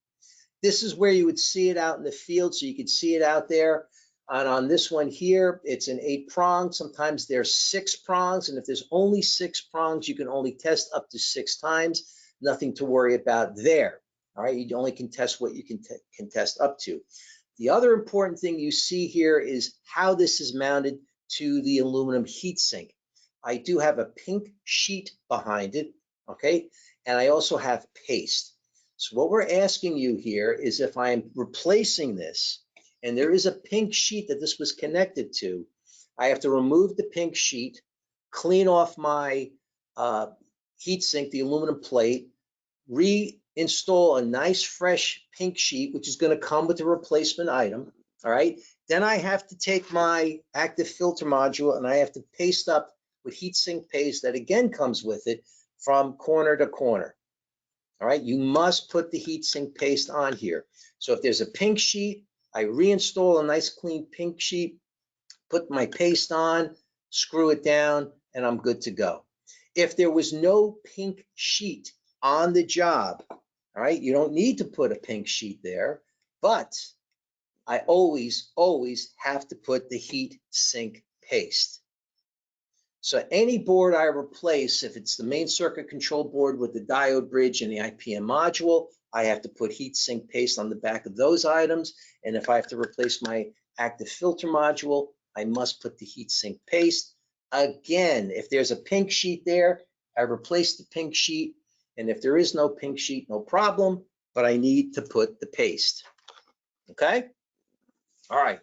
This is where you would see it out in the field, so you could see it out there. And on this one here, it's an 8-prong. Sometimes there's 6 prongs, and if there's only 6 prongs, you can only test up to 6 times. Nothing to worry about there. All right, you only can test what you can test up to. The other important thing you see here is how this is mounted to the aluminum heatsink. I do have a pink sheet behind it, okay, and I also have paste. So what we're asking you here is if I'm replacing this, and there is a pink sheet that this was connected to, I have to remove the pink sheet, clean off my heatsink, the aluminum plate, reinstall a nice fresh pink sheet, which is going to come with the replacement item. All right. Then I have to take my active filter module and I have to paste up with heatsink paste that again comes with it from corner to corner. All right. You must put the heatsink paste on here. So if there's a pink sheet, I reinstall a nice clean pink sheet, put my paste on, screw it down, and I'm good to go. If there was no pink sheet on the job, all right, you don't need to put a pink sheet there, but I always have to put the heat sink paste. So any board I replace, if it's the main circuit control board with the diode bridge and the IPM module, I have to put heat sink paste on the back of those items. And if I have to replace my active filter module, I must put the heat sink paste. Again, if there's a pink sheet there, I replace the pink sheet. And if there is no pink sheet, no problem, but I need to put the paste. Okay? All right,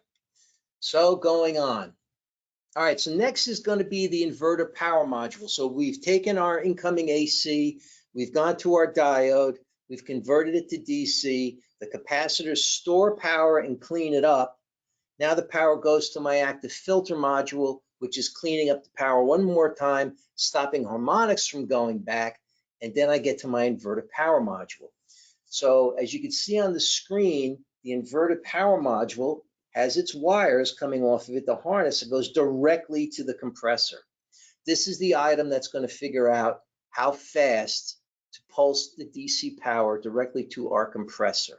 so going on. All right, so next is going to be the inverter power module. So we've taken our incoming AC, we've gone to our diode, we've converted it to DC, the capacitors store power and clean it up. Now the power goes to my active filter module, which is cleaning up the power one more time, stopping harmonics from going back, and then I get to my inverter power module. So as you can see on the screen, the inverter power module has its wires coming off of it, the harness, it goes directly to the compressor. This is the item that's going to figure out how fast to pulse the DC power directly to our compressor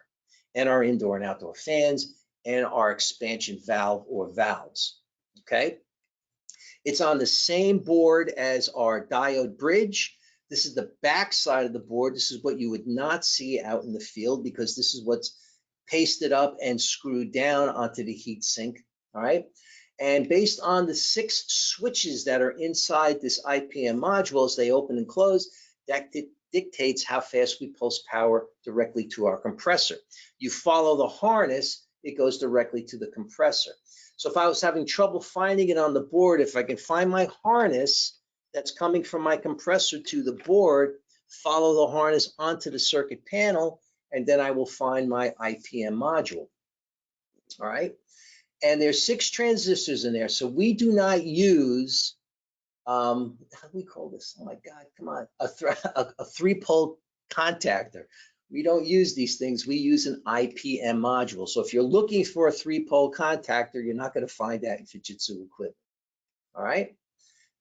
and our indoor and outdoor fans and our expansion valve or valves, okay? It's on the same board as our diode bridge. This is the back side of the board. This is what you would not see out in the field because this is what's pasted up and screwed down onto the heat sink, all right? And based on the 6 switches that are inside this IPM module, as they open and close, that dictates how fast we pulse power directly to our compressor. You follow the harness, it goes directly to the compressor. So if I was having trouble finding it on the board, if I can find my harness that's coming from my compressor to the board, follow the harness onto the circuit panel, and then I will find my IPM module, all right? And there's 6 transistors in there, so we do not use how do we call this? Oh my God, come on, a 3-pole contactor. We don't use these things. We use an IPM module. So if you're looking for a 3-pole contactor, you're not going to find that in Fujitsu equipment. All right.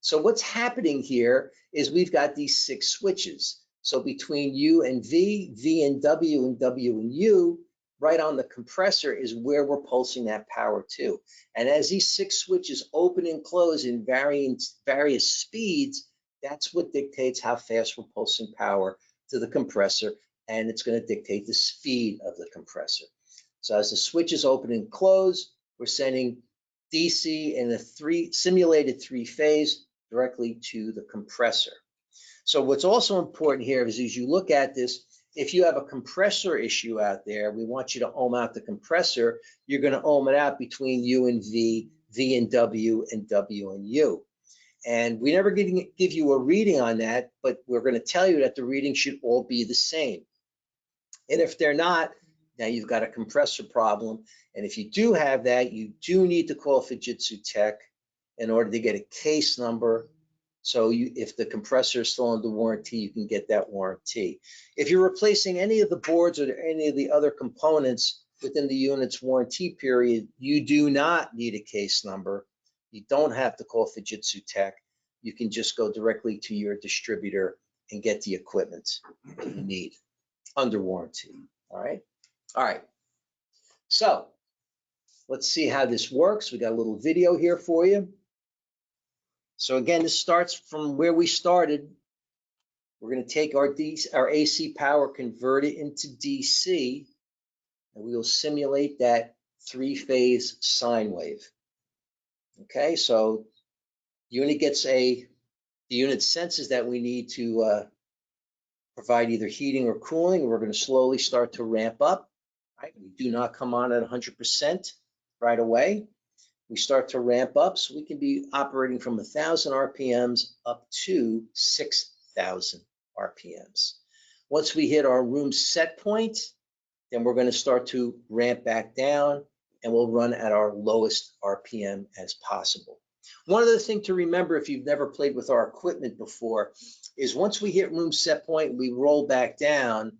So what's happening here is we've got these 6 switches. So between U and V, V and W and U, right on the compressor is where we're pulsing that power to. And as these 6 switches open and close in various speeds, that's what dictates how fast we're pulsing power to the compressor, and it's going to dictate the speed of the compressor. So as the switches open and close, we're sending DC in a simulated 3-phase directly to the compressor. So what's also important here is as you look at this, if you have a compressor issue out there, we want you to ohm out the compressor. You're going to ohm it out between U and V, V and W and U. And we never give you a reading on that, but we're going to tell you that the reading should all be the same. And if they're not, now you've got a compressor problem. And if you do have that, you do need to call Fujitsu Tech in order to get a case number. So if the compressor is still under warranty, you can get that warranty. If you're replacing any of the boards or any of the other components within the unit's warranty period, you do not need a case number. You don't have to call Fujitsu Tech. You can just go directly to your distributor and get the equipment that you need under warranty. All right. All right. So let's see how this works. We got a little video here for you. So again, this starts from where we started. We're going to take our AC power, convert it into DC, and we will simulate that 3-phase sine wave. Okay, so the unit senses that we need to provide either heating or cooling. We're going to slowly start to ramp up. Right? We do not come on at 100% right away. We start to ramp up, so we can be operating from 1,000 RPMs up to 6,000 RPMs. Once we hit our room set point, then we're going to start to ramp back down, and we'll run at our lowest RPM as possible. One other thing to remember, if you've never played with our equipment before, is once we hit room set point, we roll back down,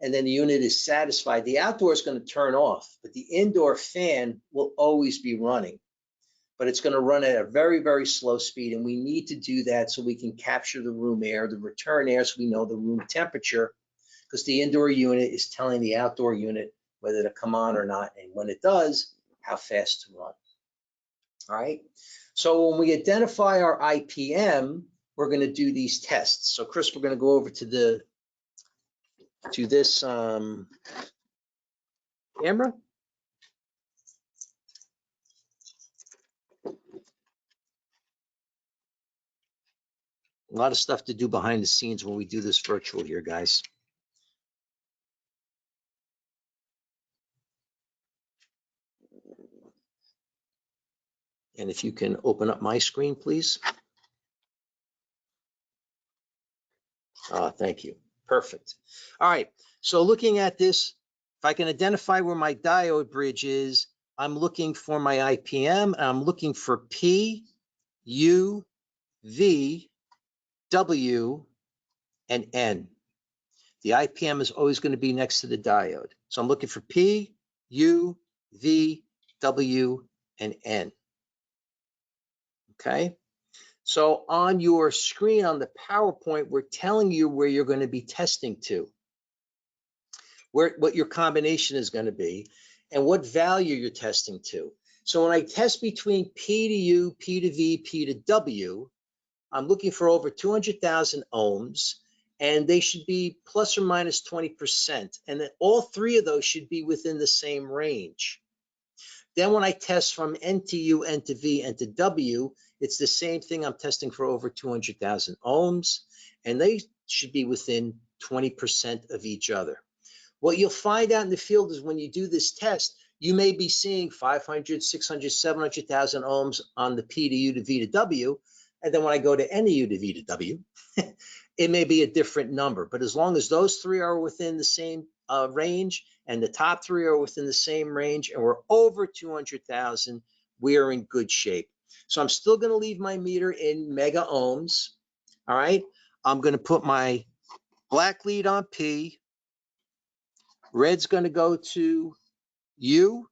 and then the unit is satisfied. The outdoor is going to turn off, but the indoor fan will always be running. But it's going to run at a very, very slow speed, and we need to do that so we can capture the room air, the return air, so we know the room temperature, because the indoor unit is telling the outdoor unit whether to come on or not, and when it does, how fast to run. All right, so when we identify our IPM, we're going to do these tests. So Chris, we're going to go over to this camera. A lot of stuff to do behind the scenes when we do this virtual here, guys. And if you can open up my screen, please. Thank you. Perfect. All right. So looking at this, if I can identify where my diode bridge is, I'm looking for my IPM. I'm looking for P, U, V, W, and N. The IPM is always going to be next to the diode. So I'm looking for P, U, V, W, and N. Okay. So on your screen on the PowerPoint, we're telling you where you're going to be testing to, what your combination is going to be, and what value you're testing to. So when I test between P to U, P to V, P to W, I'm looking for over 200,000 ohms, and they should be plus or minus 20%. And then all 3 of those should be within the same range. Then when I test from N to U, N to V, N to W, it's the same thing. I'm testing for over 200,000 ohms, and they should be within 20% of each other. What you'll find out in the field is when you do this test, you may be seeing 500, 600, 700,000 ohms on the P to U to V to W. And then when I go to N to U to V to W, it may be a different number. But as long as those 3 are within the same range, and the top 3 are within the same range, and we're over 200,000, we are in good shape. So I'm still going to leave my meter in mega ohms. All right. I'm going to put my black lead on P. Red's going to go to U.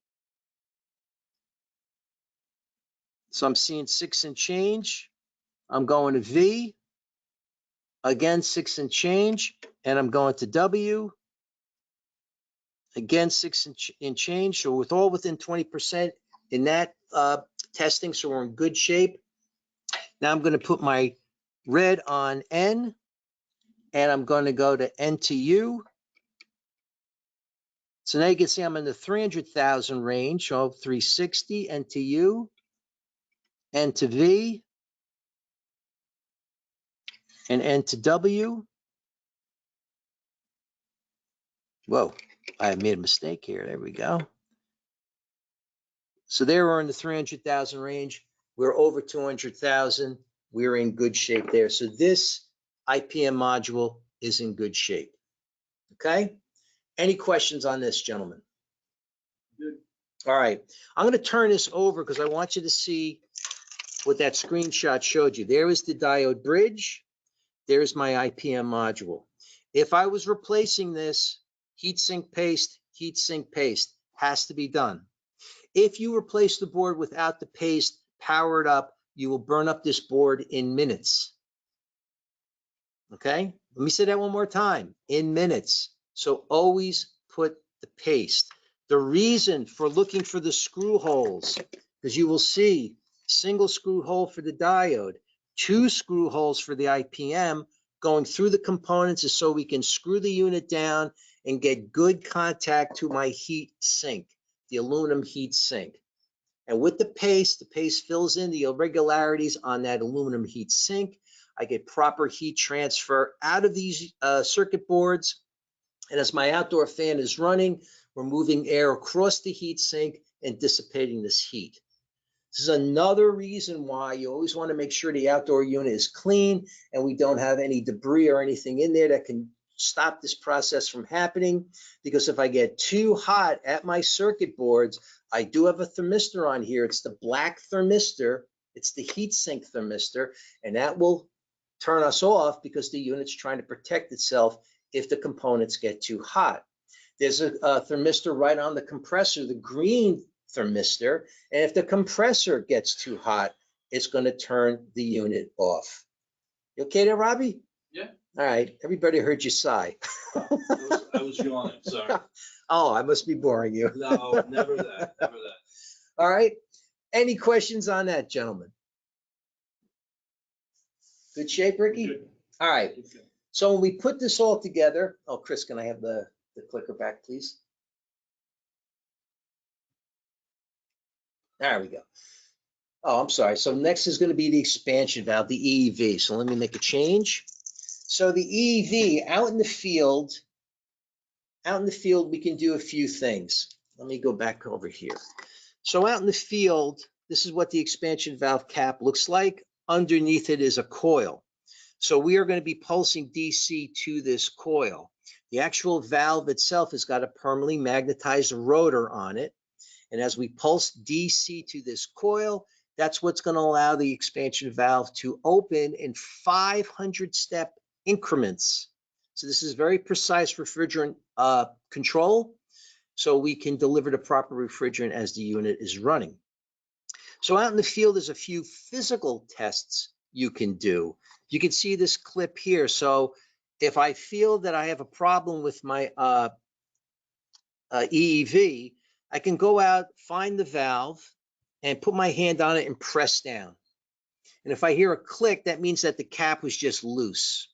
So I'm seeing 6 and change. I'm going to V. Again, 6 and change. And I'm going to W. Again, 6 and change. So with all within 20% in that testing. So we're in good shape. Now I'm going to put my red on N. And I'm going to go to N to U. So now you can see I'm in the 300,000 range. So 360, N to U, N to V, and N to W. Whoa, I made a mistake here. There we go. So there we're in the 300,000 range. We're over 200,000. We're in good shape there. So this IPM module is in good shape. Okay. Any questions on this, gentlemen? Good. All right. I'm going to turn this over because I want you to see what that screenshot showed you. There is the diode bridge. There's my IPM module. If I was replacing this, heatsink paste has to be done. If you replace the board without the paste, power it up, you will burn up this board in minutes. Okay, let me say that one more time, in minutes. So always put the paste. The reason for looking for the screw holes, because you will see single screw hole for the diode, 2 screw holes for the IPM, going through the components is so we can screw the unit down and get good contact to my heat sink, the aluminum heat sink. And with the paste fills in the irregularities on that aluminum heat sink. I get proper heat transfer out of these circuit boards. And as my outdoor fan is running, we're moving air across the heat sink and dissipating this heat. This is another reason why you always want to make sure the outdoor unit is clean and we don't have any debris or anything in there that can stop this process from happening. Because if I get too hot at my circuit boards, I do have a thermistor on here. It's the black thermistor. It's the heat sink thermistor, and that will turn us off because the unit's trying to protect itself if the components get too hot. There's a thermistor right on the compressor, the green thermistor, and if the compressor gets too hot, it's going to turn the unit off. You okay there, Robbie? Yeah. All right. Everybody heard you sigh. I was yawning, sorry. Oh, I must be boring you. No, never that, never that. All right. Any questions on that, gentlemen? Good shape, Ricky? Good. All right. Good. So when we put this all together, oh, Chris, can I have the clicker back, please? There we go. Oh, I'm sorry. So next is going to be the expansion valve, the EEV. So let me make a change. So the EEV out in the field, we can do a few things. Let me go back over here. So out in the field, this is what the expansion valve cap looks like. Underneath it is a coil. So we are going to be pulsing DC to this coil. The actual valve itself has got a permanently magnetized rotor on it. And as we pulse DC to this coil, that's what's going to allow the expansion valve to open in 500-step increments. So this is very precise refrigerant control, so we can deliver the proper refrigerant as the unit is running. So out in the field, there's a few physical tests you can do. You can see this clip here. So if I feel that I have a problem with my EEV, I can go out, find the valve, and put my hand on it and press down. And if I hear a click, that means that the cap was just loose.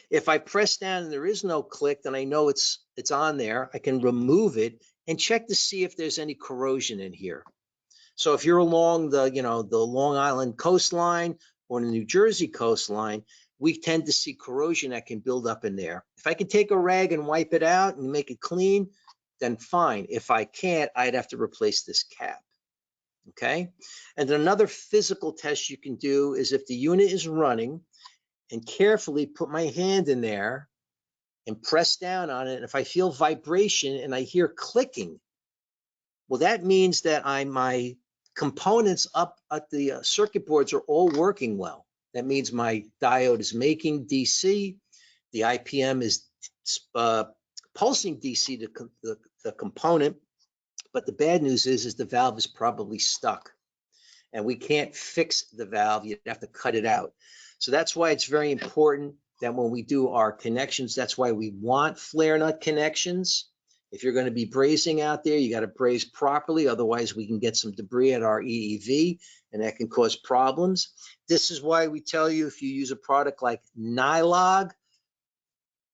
If I press down and there is no click, then I know it's on there. I can remove it and check to see if there's any corrosion in here. So if you're along the Long Island coastline or the New Jersey coastline, we tend to see corrosion that can build up in there. If I can take a rag and wipe it out and make it clean, then fine. If I can't, I'd have to replace this cap. Okay. And then another physical test you can do is if the unit is running, and carefully put my hand in there and press down on it. And if I feel vibration and I hear clicking, well, that means that my components up at the circuit boards are all working well. That means my diode is making DC, the IPM is pulsing DC to the component, but the bad news is the valve is probably stuck and we can't fix the valve. You'd have to cut it out. So that's why it's very important that when we do our connections, that's why we want flare nut connections. If you're going to be brazing out there, you got to braze properly. Otherwise, we can get some debris at our EEV, and that can cause problems. This is why we tell you if you use a product like Nylog,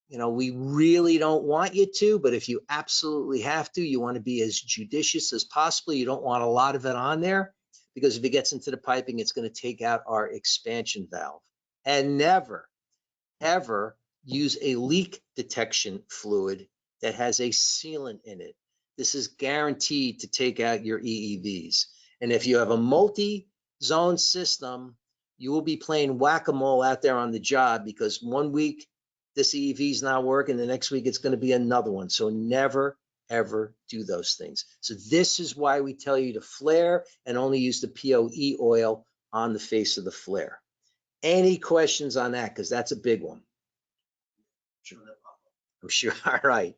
you know, we really don't want you to, but if you absolutely have to, you want to be as judicious as possible. You don't want a lot of it on there because if it gets into the piping, it's going to take out our expansion valve. And never, ever use a leak detection fluid that has a sealant in it. This is guaranteed to take out your EEVs. And if you have a multi-zone system, you will be playing whack-a-mole out there on the job because one week this EEV is not working, the next week it's going to be another one. So never, ever do those things. So this is why we tell you to flare and only use the POE oil on the face of the flare. Any questions on that? Because that's a big one. I'm sure. All right.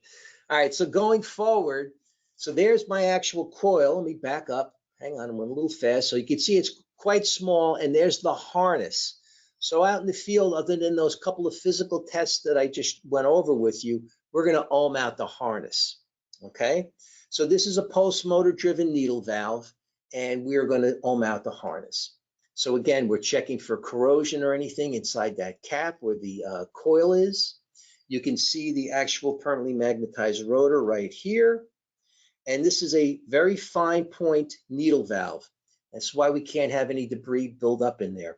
All right. So going forward, so there's my actual coil. Let me back up. Hang on, I went a little fast. So you can see it's quite small, and there's the harness. So out in the field, other than those couple of physical tests that I just went over with you, we're going to ohm out the harness. Okay. So this is a pulse motor driven needle valve, and we're going to ohm out the harness. So again, we're checking for corrosion or anything inside that cap where the coil is. You can see the actual permanently magnetized rotor right here. And this is a very fine point needle valve. That's why we can't have any debris build up in there.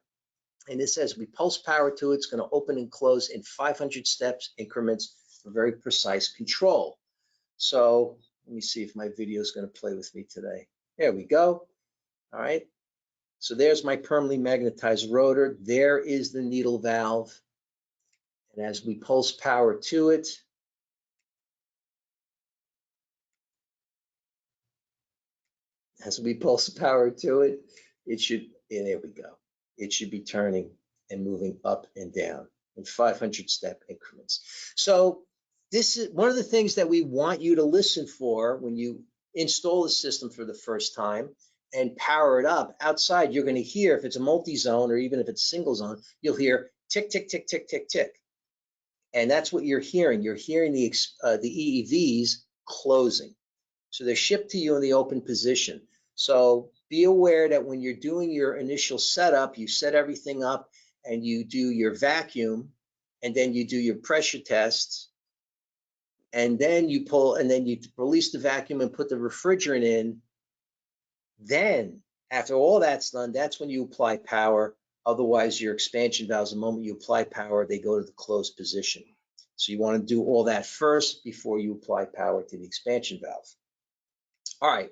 And it says we pulse power to it. It's going to open and close in 500 steps increments for very precise control. So let me see if my video is going to play with me today. There we go. All right. So there's my permanently magnetized rotor. There is the needle valve. And as we pulse power to it, it should, and there we go. It should be turning and moving up and down in 500 step increments. So this is one of the things that we want you to listen for when you install the system for the first time and power it up. Outside, you're going to hear, if it's a multi-zone or even if it's single zone, you'll hear tick, tick, tick, tick, tick, tick. And that's what you're hearing. You're hearing the EEVs closing. So they're shipped to you in the open position. So be aware that when you're doing your initial setup, you set everything up and you do your vacuum, and then you do your pressure tests, and then you pull, and then you release the vacuum and put the refrigerant in. Then after all that's done, that's when you apply power. Otherwise, your expansion valves, the moment you apply power, they go to the closed position. So you want to do all that first before you apply power to the expansion valve. All right.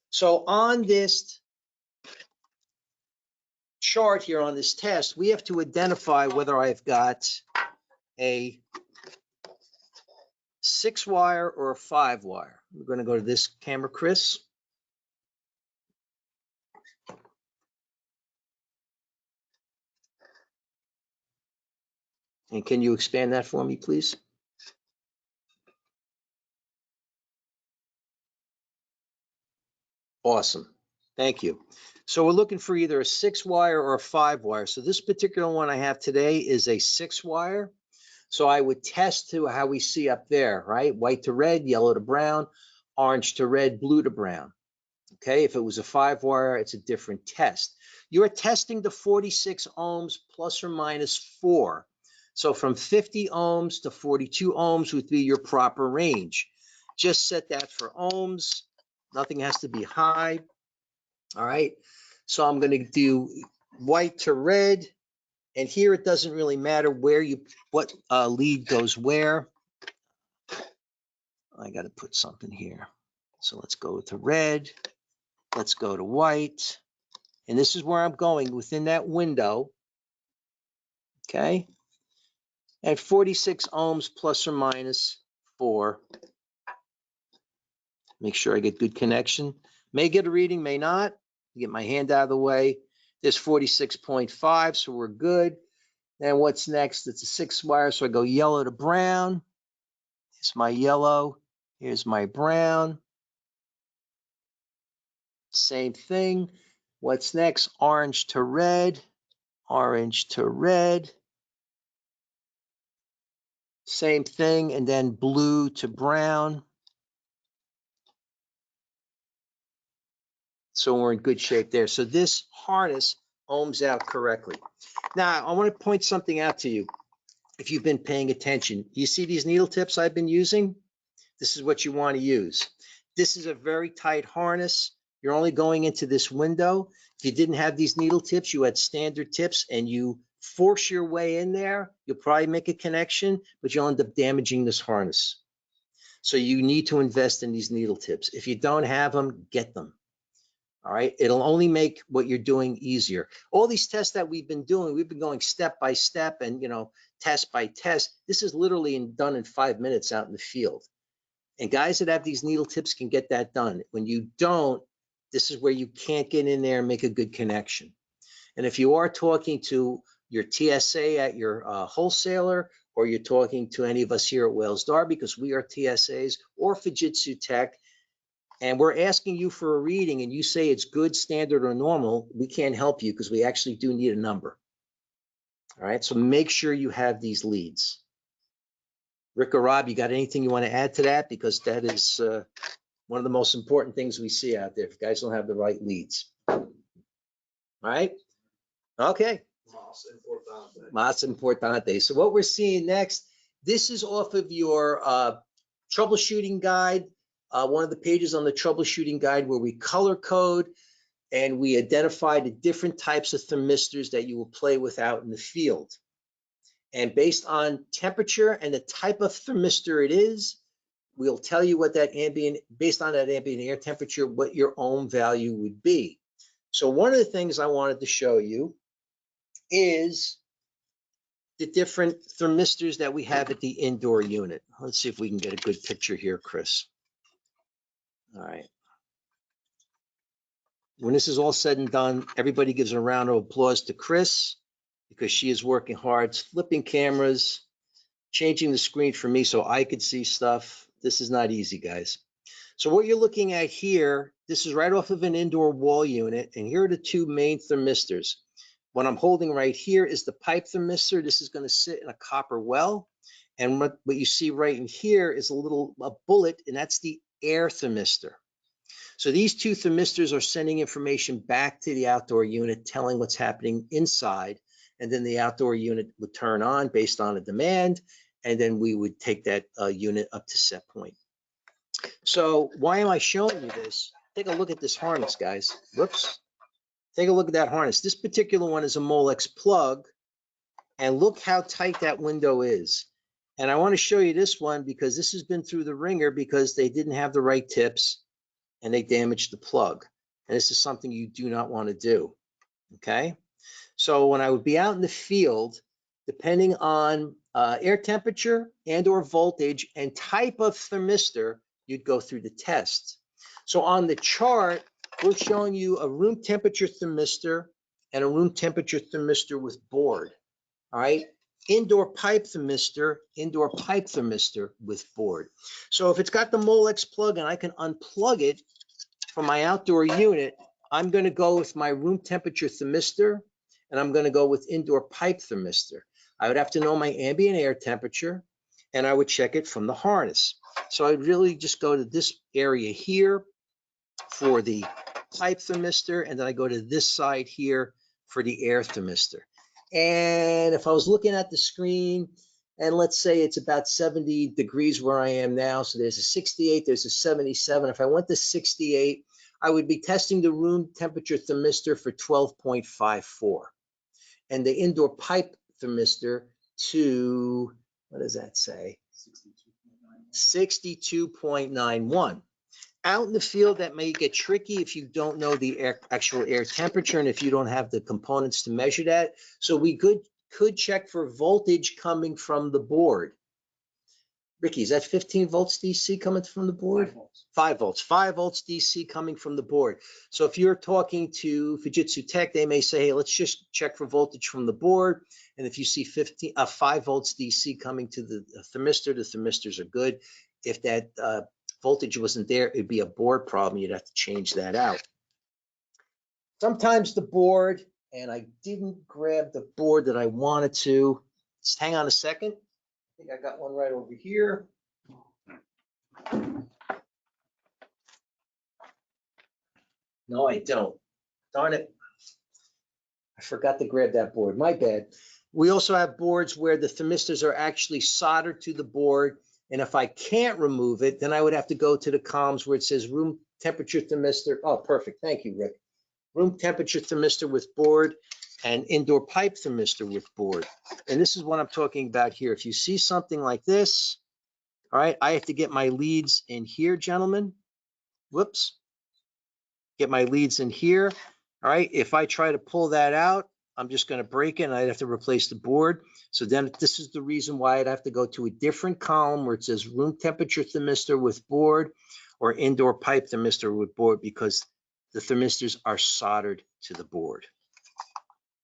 So on this chart here on this test, we have to identify whether I've got a 6-wire or a 5-wire. We're going to go to this camera, Chris. And can you expand that for me, please? Awesome. Thank you. So we're looking for either a 6-wire or a 5-wire. So this particular one I have today is a 6-wire. So I would test to how we see up there, right? White to red, yellow to brown, orange to red, blue to brown. Okay, if it was a 5-wire, it's a different test. You're testing the 46 ohms plus or minus 4. So from 50 ohms to 42 ohms would be your proper range. Just set that for ohms. Nothing has to be high. All right, so I'm going to do white to red. And here it doesn't really matter where what lead goes where. I got to put something here. So let's go to red. Let's go to white. And this is where I'm going within that window. Okay. At 46 ohms plus or minus 4. Make sure I get good connection. May get a reading, may not. Get my hand out of the way. There's 46.5, so we're good. Then what's next? It's a 6-wire, so I go yellow to brown. It's my yellow. Here's my brown. Same thing. What's next? Orange to red. Orange to red. Same thing, and then blue to brown. So we're in good shape there. So this harness ohms out correctly. Now, I want to point something out to you. If you've been paying attention, you see these needle tips I've been using? This is what you want to use. This is a very tight harness. You're only going into this window. If you didn't have these needle tips, you had standard tips, and you force your way in there, you'll probably make a connection, but you'll end up damaging this harness. So you need to invest in these needle tips. If you don't have them, get them. All right, it'll only make what you're doing easier. All these tests that we've been doing, we've been going step by step and, test by test. This is literally done in 5 minutes out in the field. And guys that have these needle tips can get that done. When you don't, this is where you can't get in there and make a good connection. And if you are talking to your TSA at your wholesaler, or you're talking to any of us here at Wales Darby, because we are TSAs, or Fujitsu Tech, and we're asking you for a reading and you say it's good, standard, or normal, we can't help you because we actually do need a number. All right, so make sure you have these leads. Rick or Rob, you got anything you want to add to that? Because that is one of the most important things we see out there if guys don't have the right leads. All right, okay. Mas importante. So what we're seeing next, this is off of your troubleshooting guide. One of the pages on the troubleshooting guide where we color code and we identify the different types of thermistors that you will play with out in the field. And based on temperature and the type of thermistor it is, we'll tell you what that based on that ambient air temperature, what your ohm value would be. So one of the things I wanted to show you is the different thermistors that we have at the indoor unit. Let's see if we can get a good picture here, Chris. All right. When this is all said and done, everybody gives a round of applause to Chris because she is working hard, flipping cameras, changing the screen for me so I could see stuff. This is not easy, guys. So what you're looking at here, this is right off of an indoor wall unit, and here are the two main thermistors. What I'm holding right here is the pipe thermistor. This is going to sit in a copper well, and what you see right in here is a bullet, and that's the air thermistor. So these two thermistors are sending information back to the outdoor unit, telling what's happening inside, and then the outdoor unit would turn on based on a demand, and then we would take that unit up to set point. So why am I showing you this? Take a look at this harness, guys. Whoops. Take a look at that harness. This particular one is a Molex plug, and look how tight that window is. And I want to show you this one because this has been through the ringer because they didn't have the right tips and they damaged the plug. And this is something you do not want to do, okay? So when I would be out in the field, depending on air temperature and or voltage and type of thermistor, you'd go through the test. So on the chart, we're showing you a room temperature thermistor and a room temperature thermistor with board, all right? Indoor pipe thermistor with board. So if it's got the Molex plug and I can unplug it from my outdoor unit, I'm going to go with my room temperature thermistor and I'm going to go with indoor pipe thermistor. I would have to know my ambient air temperature and I would check it from the harness. So I'd really just go to this area here for the pipe thermistor, and then I go to this side here for the air thermistor. And if I was looking at the screen, and let's say it's about 70 degrees where I am now, so there's a 68, there's a 77. If I went to 68, I would be testing the room temperature thermistor for 12.54, and the indoor pipe thermistor to, what does that say? 62.91. Out in the field, that may get tricky if you don't know the actual air temperature and if you don't have the components to measure that. So we could check for voltage coming from the board. Ricky, is that 15 volts DC coming from the board? 5 volts. 5 volts, 5 volts DC coming from the board. So if you're talking to Fujitsu Tech, they may say, hey, let's just check for voltage from the board. And if you see 5 volts DC coming to the thermistors are good. If that voltage wasn't there, it'd be a board problem. You'd have to change that out. Sometimes the board, and I didn't grab the board that I wanted to. Just hang on a second. I think I got one right over here. No, I don't. Darn it. I forgot to grab that board. My bad. We also have boards where the thermistors are actually soldered to the board. And if I can't remove it, then I would have to go to the columns where it says room temperature thermistor. Oh, perfect. Thank you, Rick. Room temperature thermistor with board and indoor pipe thermistor with board. And this is what I'm talking about here. If you see something like this, all right, I have to get my leads in here, gentlemen. Whoops. Get my leads in here. All right, if I try to pull that out, I'm just going to break it and I'd have to replace the board. So then this is the reason why I'd have to go to a different column where it says room temperature thermistor with board or indoor pipe thermistor with board, because the thermistors are soldered to the board.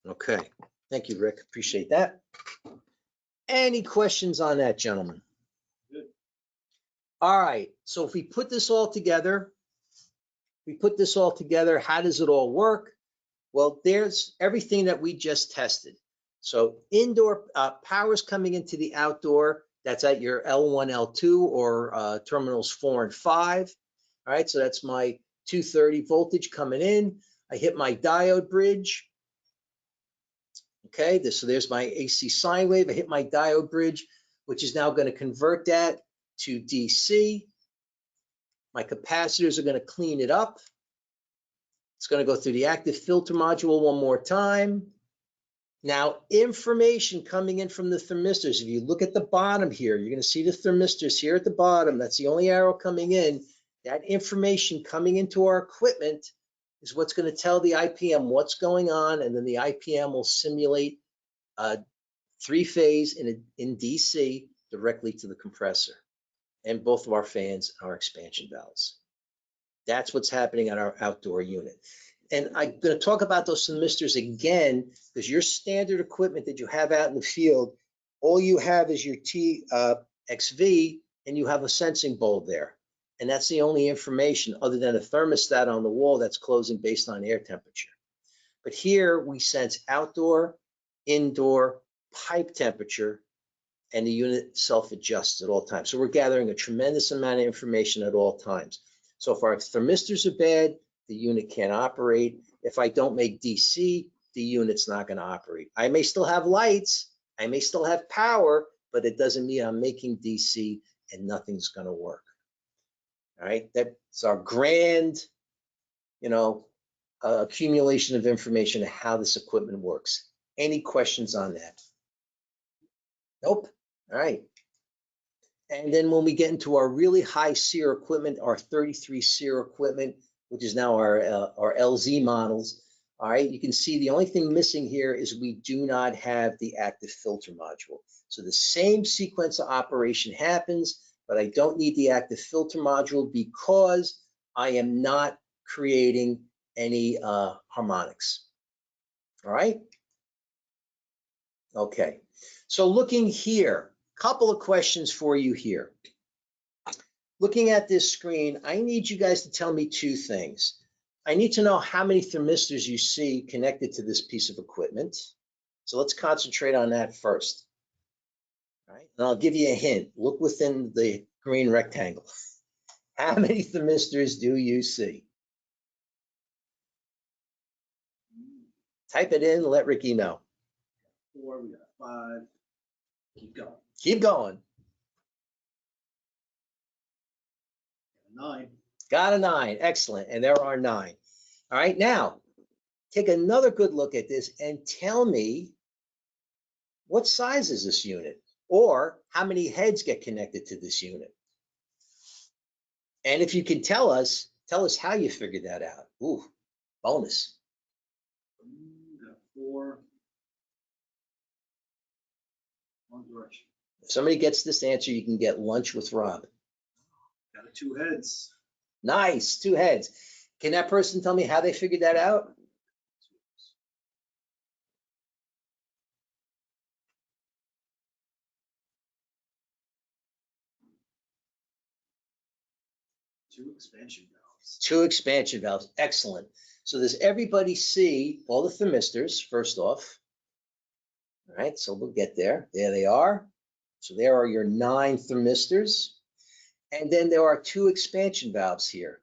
Okay, thank you, Rick. Appreciate that. Any questions on that, gentlemen? Good. All right, so if we put this all together, how does it all work? Well, there's everything that we just tested. So indoor power is coming into the outdoor. That's at your L1, L2, or terminals 4 and 5. All right, so that's my 230 voltage coming in. I hit my diode bridge. Okay, so there's my AC sine wave. I hit my diode bridge, which is now going to convert that to DC. My capacitors are going to clean it up. It's going to go through the active filter module one more time. Now, information coming in from the thermistors. If you look at the bottom here, you're going to see the thermistors here at the bottom. That's the only arrow coming in. That information coming into our equipment is what's going to tell the IPM what's going on, and then the IPM will simulate 3-phase in DC directly to the compressor and both of our fans, our expansion valves. That's what's happening on our outdoor unit. And I'm going to talk about those thermistors again, because your standard equipment that you have out in the field, all you have is your TXV, and you have a sensing bulb there. And that's the only information other than a thermostat on the wall that's closing based on air temperature. But here we sense outdoor, indoor, pipe temperature, and the unit self-adjusts at all times. So we're gathering a tremendous amount of information at all times. So if our thermistors are bad, the unit can't operate. If I don't make DC, the unit's not going to operate. I may still have lights, I may still have power, but it doesn't mean I'm making DC and nothing's going to work. All right, that's our grand, accumulation of information of how this equipment works. Any questions on that? Nope. All right. And then when we get into our really high SEER equipment, our 33 SEER equipment, which is now our LZ models, all right, you can see the only thing missing here is we do not have the active filter module. So the same sequence of operation happens, but I don't need the active filter module because I am not creating any harmonics. All right. Okay. So looking here, couple of questions for you here. Looking at this screen, I need you guys to tell me two things. I need to know how many thermistors you see connected to this piece of equipment. So let's concentrate on that first. All right, and I'll give you a hint. Look within the green rectangle. How many thermistors do you see? Type it in, let Ricky know. 4, we got 5. Keep going. Keep going. 9. Got a 9. Excellent. And there are 9. All right. Now, take another good look at this and tell me what size is this unit, or how many heads get connected to this unit. And if you can tell us how you figured that out. Ooh, bonus. Got 4. One direction. If somebody gets this answer, you can get lunch with Rob. Got 2 heads. Nice, 2 heads. Can that person tell me how they figured that out? Two expansion valves. 2 expansion valves, excellent. So does everybody see all the thermistors, first off? All right, so we'll get there. There they are. So there are your 9 thermistors. And then there are 2 expansion valves here,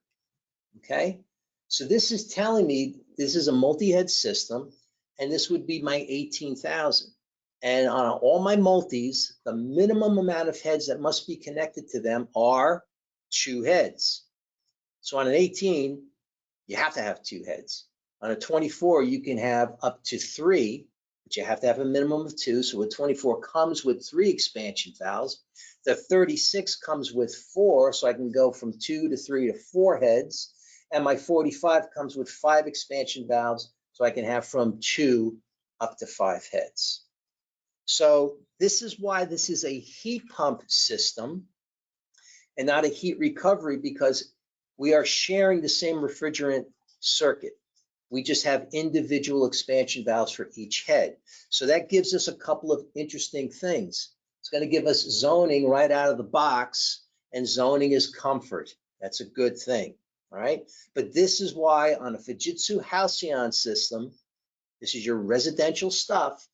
okay? So this is telling me this is a multi-head system, and this would be my 18,000. And on all my multis, the minimum amount of heads that must be connected to them are 2 heads. So on an 18, you have to have 2 heads. On a 24, you can have up to 3, but you have to have a minimum of 2. So a 24 comes with 3 expansion valves. The 36 comes with 4, so I can go from 2 to 3 to 4 heads. And my 45 comes with 5 expansion valves, so I can have from 2 up to 5 heads. So this is why this is a heat pump system and not a heat recovery, because we are sharing the same refrigerant circuit. We just have individual expansion valves for each head. So that gives us a couple of interesting things. It's going to give us zoning right out of the box, and zoning is comfort. That's a good thing, all right? But this is why on a Fujitsu Halcyon system, this is your residential stuff,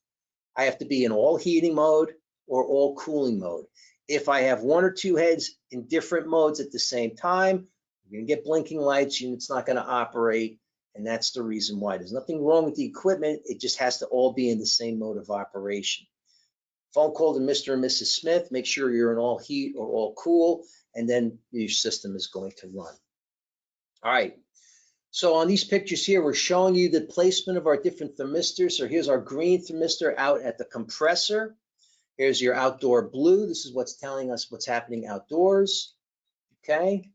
I have to be in all heating mode or all cooling mode. If I have 1 or 2 heads in different modes at the same time, you're going to get blinking lights, unit's not going to operate, and that's the reason why. There's nothing wrong with the equipment, it just has to all be in the same mode of operation. Phone call to Mr. and Mrs. Smith, make sure you're in all heat or all cool, and then your system is going to run. All right, so on these pictures here, we're showing you the placement of our different thermistors. So here's our green thermistor out at the compressor. Here's your outdoor blue. This is what's telling us what's happening outdoors, okay?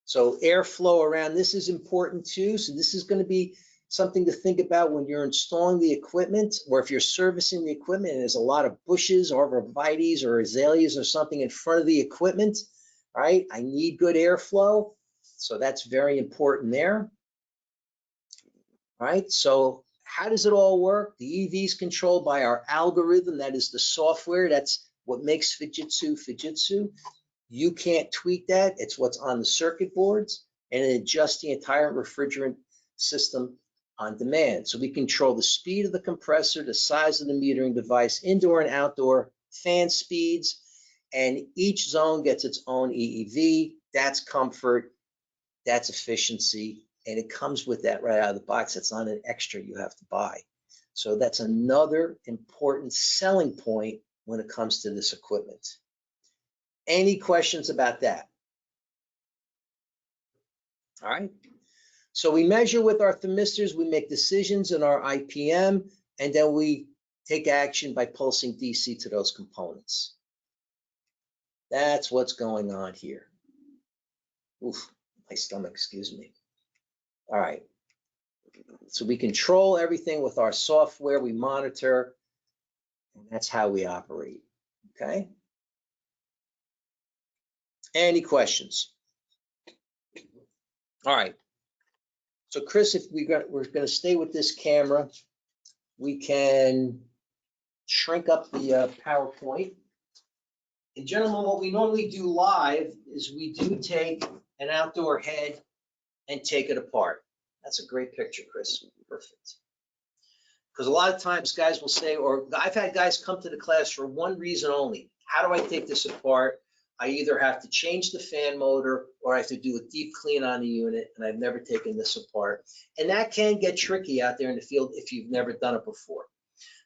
So airflow around this is important too. So this is going to be something to think about when you're installing the equipment, or if you're servicing the equipment and there's a lot of bushes or arborvitaes or azaleas or something in front of the equipment, right? I need good airflow. So that's very important there. All right, so how does it all work? The EV is controlled by our algorithm. That is the software. That's what makes Fujitsu Fujitsu. You can't tweak that. It's what's on the circuit boards, and it adjusts the entire refrigerant system on demand. So we control the speed of the compressor, the size of the metering device, indoor and outdoor, fan speeds, and each zone gets its own EEV. That's comfort, that's efficiency, and it comes with that right out of the box. That's not an extra you have to buy. So that's another important selling point when it comes to this equipment. Any questions about that? All right. So we measure with our thermistors, we make decisions in our IPM, and then we take action by pulsing DC to those components. That's what's going on here. Oof, my stomach, excuse me. All right. So we control everything with our software, we monitor, and that's how we operate, okay? Any questions? All right. So Chris, if we're going to stay with this camera, we can shrink up the PowerPoint. And gentlemen, what we normally do live is we do take an outdoor head and take it apart. That's a great picture, Chris. Perfect. Because a lot of times guys will say, or I've had guys come to the class for one reason only. How do I take this apart? I either have to change the fan motor or I have to do a deep clean on the unit, and I've never taken this apart. And that can get tricky out there in the field if you've never done it before.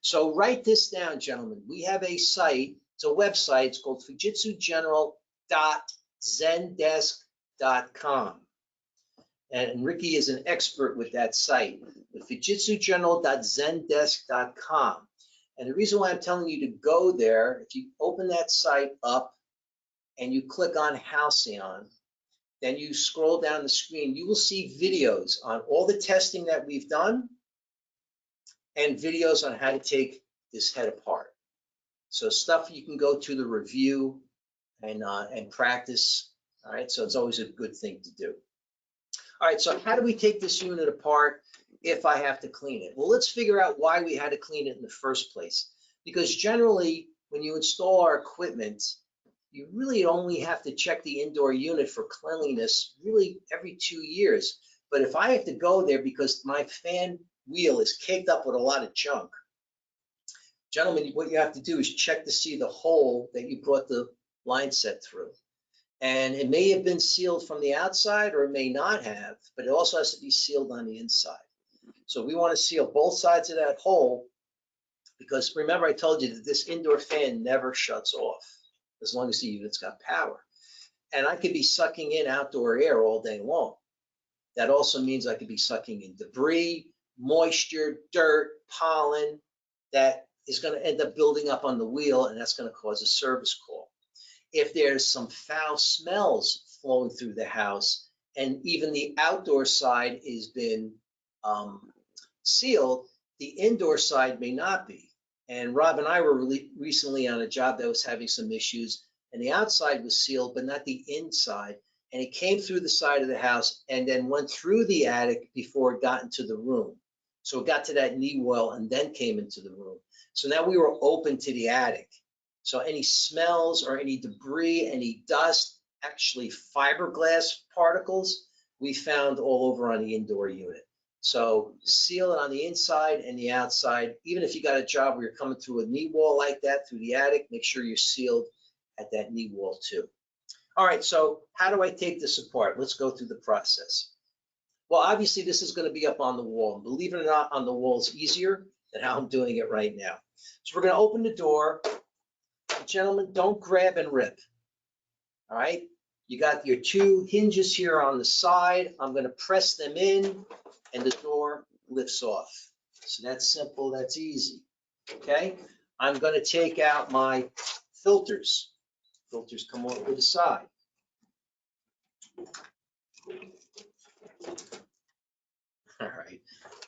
So write this down, gentlemen. We have a site, it's a website, it's called fujitsugeneral.zendesk.com. And Ricky is an expert with that site, the fujitsugeneral.zendesk.com. And the reason why I'm telling you to go there, if you open that site up and you click on Halcyon, then you scroll down the screen, you will see videos on all the testing that we've done and videos on how to take this head apart. So stuff you can go to the review and practice. All right, so it's always a good thing to do. All right, so how do we take this unit apart if I have to clean it? Well, let's figure out why we had to clean it in the first place. Because generally, when you install our equipment, you really only have to check the indoor unit for cleanliness really every 2 years. But if I have to go there because my fan wheel is caked up with a lot of junk, gentlemen, what you have to do is check to see the hole that you brought the line set through. And it may have been sealed from the outside or it may not have, but it also has to be sealed on the inside. So we want to seal both sides of that hole because remember I told you that this indoor fan never shuts off as long as the unit's got power. And I could be sucking in outdoor air all day long. That also means I could be sucking in debris, moisture, dirt, pollen that is going to end up building up on the wheel, and that's going to cause a service call. If there's some foul smells flowing through the house and even the outdoor side has been sealed, the indoor side may not be. And Rob and I were recently on a job that was having some issues, and the outside was sealed, but not the inside. And it came through the side of the house and then went through the attic before it got into the room. So it got to that knee wall and then came into the room. So now we were open to the attic. So any smells or any debris, any dust, actually fiberglass particles, we found all over on the indoor unit. So seal it on the inside and the outside. Even if you got a job where you're coming through a knee wall like that through the attic, make sure you're sealed at that knee wall too. All right, so how do I take this apart? Let's go through the process. Well, obviously this is going to be up on the wall. And believe it or not, on the wall is easier than how I'm doing it right now. So we're going to open the door. Gentlemen, don't grab and rip. All right, you got your 2 hinges here on the side. I'm going to press them in and the door lifts off. So that's simple, that's easy. Okay, I'm going to take out my filters. Filters come off to the side. All right,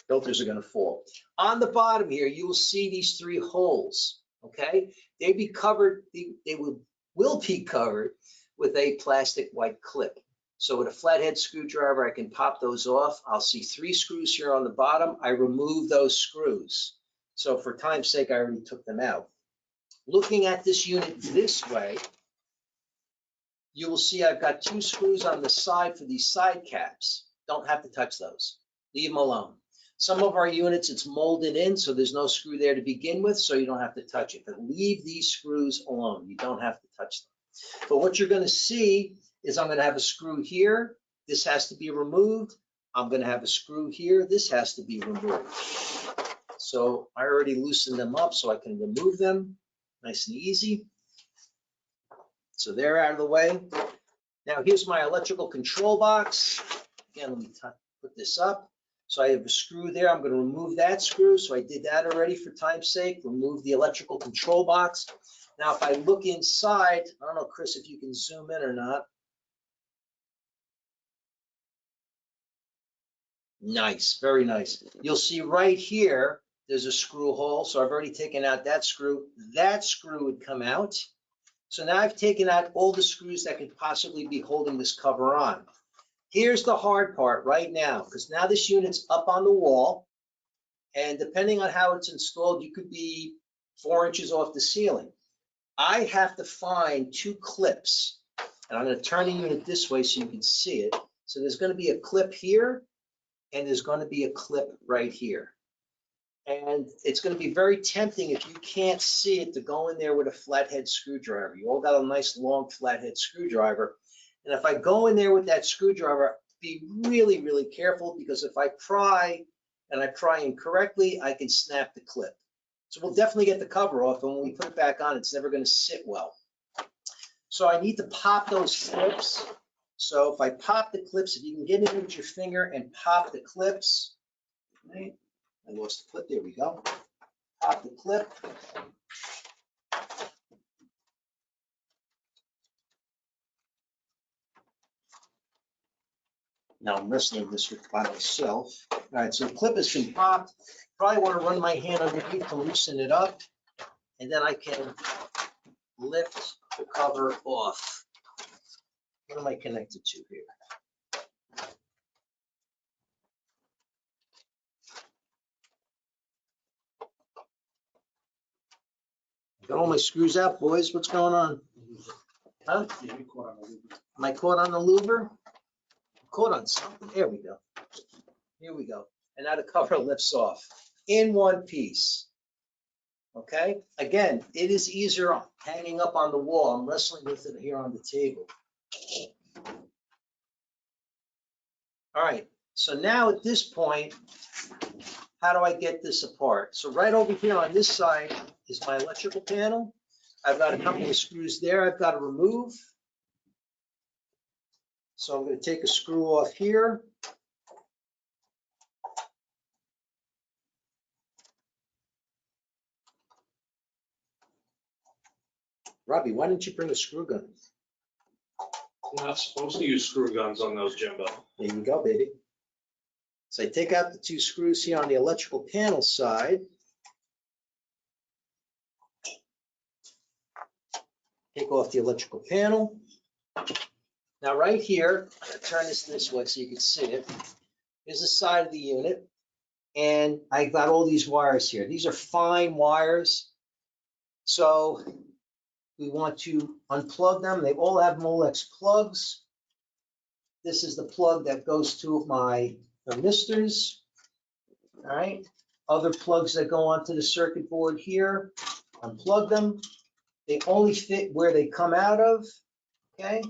filters are going to fall. On the bottom here, you will see these 3 holes. Okay, they be covered. They will be covered with a plastic white clip. So with a flathead screwdriver, I can pop those off. I'll see 3 screws here on the bottom. I remove those screws. So for time's sake, I already took them out. Looking at this unit this way, you will see I've got 2 screws on the side for these side caps. Don't have to touch those. Leave them alone. Some of our units, it's molded in, so there's no screw there to begin with, so you don't have to touch it. But leave these screws alone. You don't have to touch them. But what you're going to see is I'm going to have a screw here. This has to be removed. I'm going to have a screw here. This has to be removed. So I already loosened them up so I can remove them. Nice and easy. So they're out of the way. Now here's my electrical control box. Again, let me put this up. So I have a screw there. I'm going to remove that screw. So I did that already for time's sake. Remove the electrical control box. Now, if I look inside, I don't know, Chris, if you can zoom in or not. Nice, very nice. You'll see right here, there's a screw hole. So I've already taken out that screw. That screw would come out. So now I've taken out all the screws that could possibly be holding this cover on. Here's the hard part right now, because now this unit's up on the wall. And depending on how it's installed, you could be 4 inches off the ceiling. I have to find 2 clips, and I'm going to turn the unit this way so you can see it. So there's going to be a clip here, and there's going to be a clip right here. And it's going to be very tempting if you can't see it to go in there with a flathead screwdriver. You all got a nice long flathead screwdriver. And if I go in there with that screwdriver, be really, really careful, because if I pry and I pry incorrectly, I can snap the clip. So we'll definitely get the cover off, and when we put it back on, it's never going to sit well. So I need to pop those clips. So if I pop the clips, if you can get in with your finger and pop the clips, right? I lost the clip, there we go. Pop the clip. Now I'm wrestling this by myself. All right, so the clip has been popped. Probably want to run my hand underneath to loosen it up. and then I can lift the cover off. What am I connected to here? Got all my screws out, boys. What's going on? Huh? Yeah, we caught on the loop. Am I caught on the louver? Caught on something. There we go. Here we go. And now the cover lifts off in one piece. Okay. Again, it is easier hanging up on the wall. I'm wrestling with it here on the table. All right. So now at this point, how do I get this apart? So right over here on this side is my electrical panel. I've got a couple of screws there I've got to remove. So I'm going to take a screw off here. Robbie, why didn't you bring a screw gun? You're not supposed to use screw guns on those, Jimbo. There you go, baby. So I take out the two screws here on the electrical panel side. Take off the electrical panel. Now right here, I'm going to turn this way so you can see it. Here's the side of the unit. And I got all these wires here. These are fine wires. So we want to unplug them. They all have Molex plugs. This is the plug that goes to my thermistors. All right. Other plugs that go onto the circuit board here. Unplug them. They only fit where they come out of. Okay.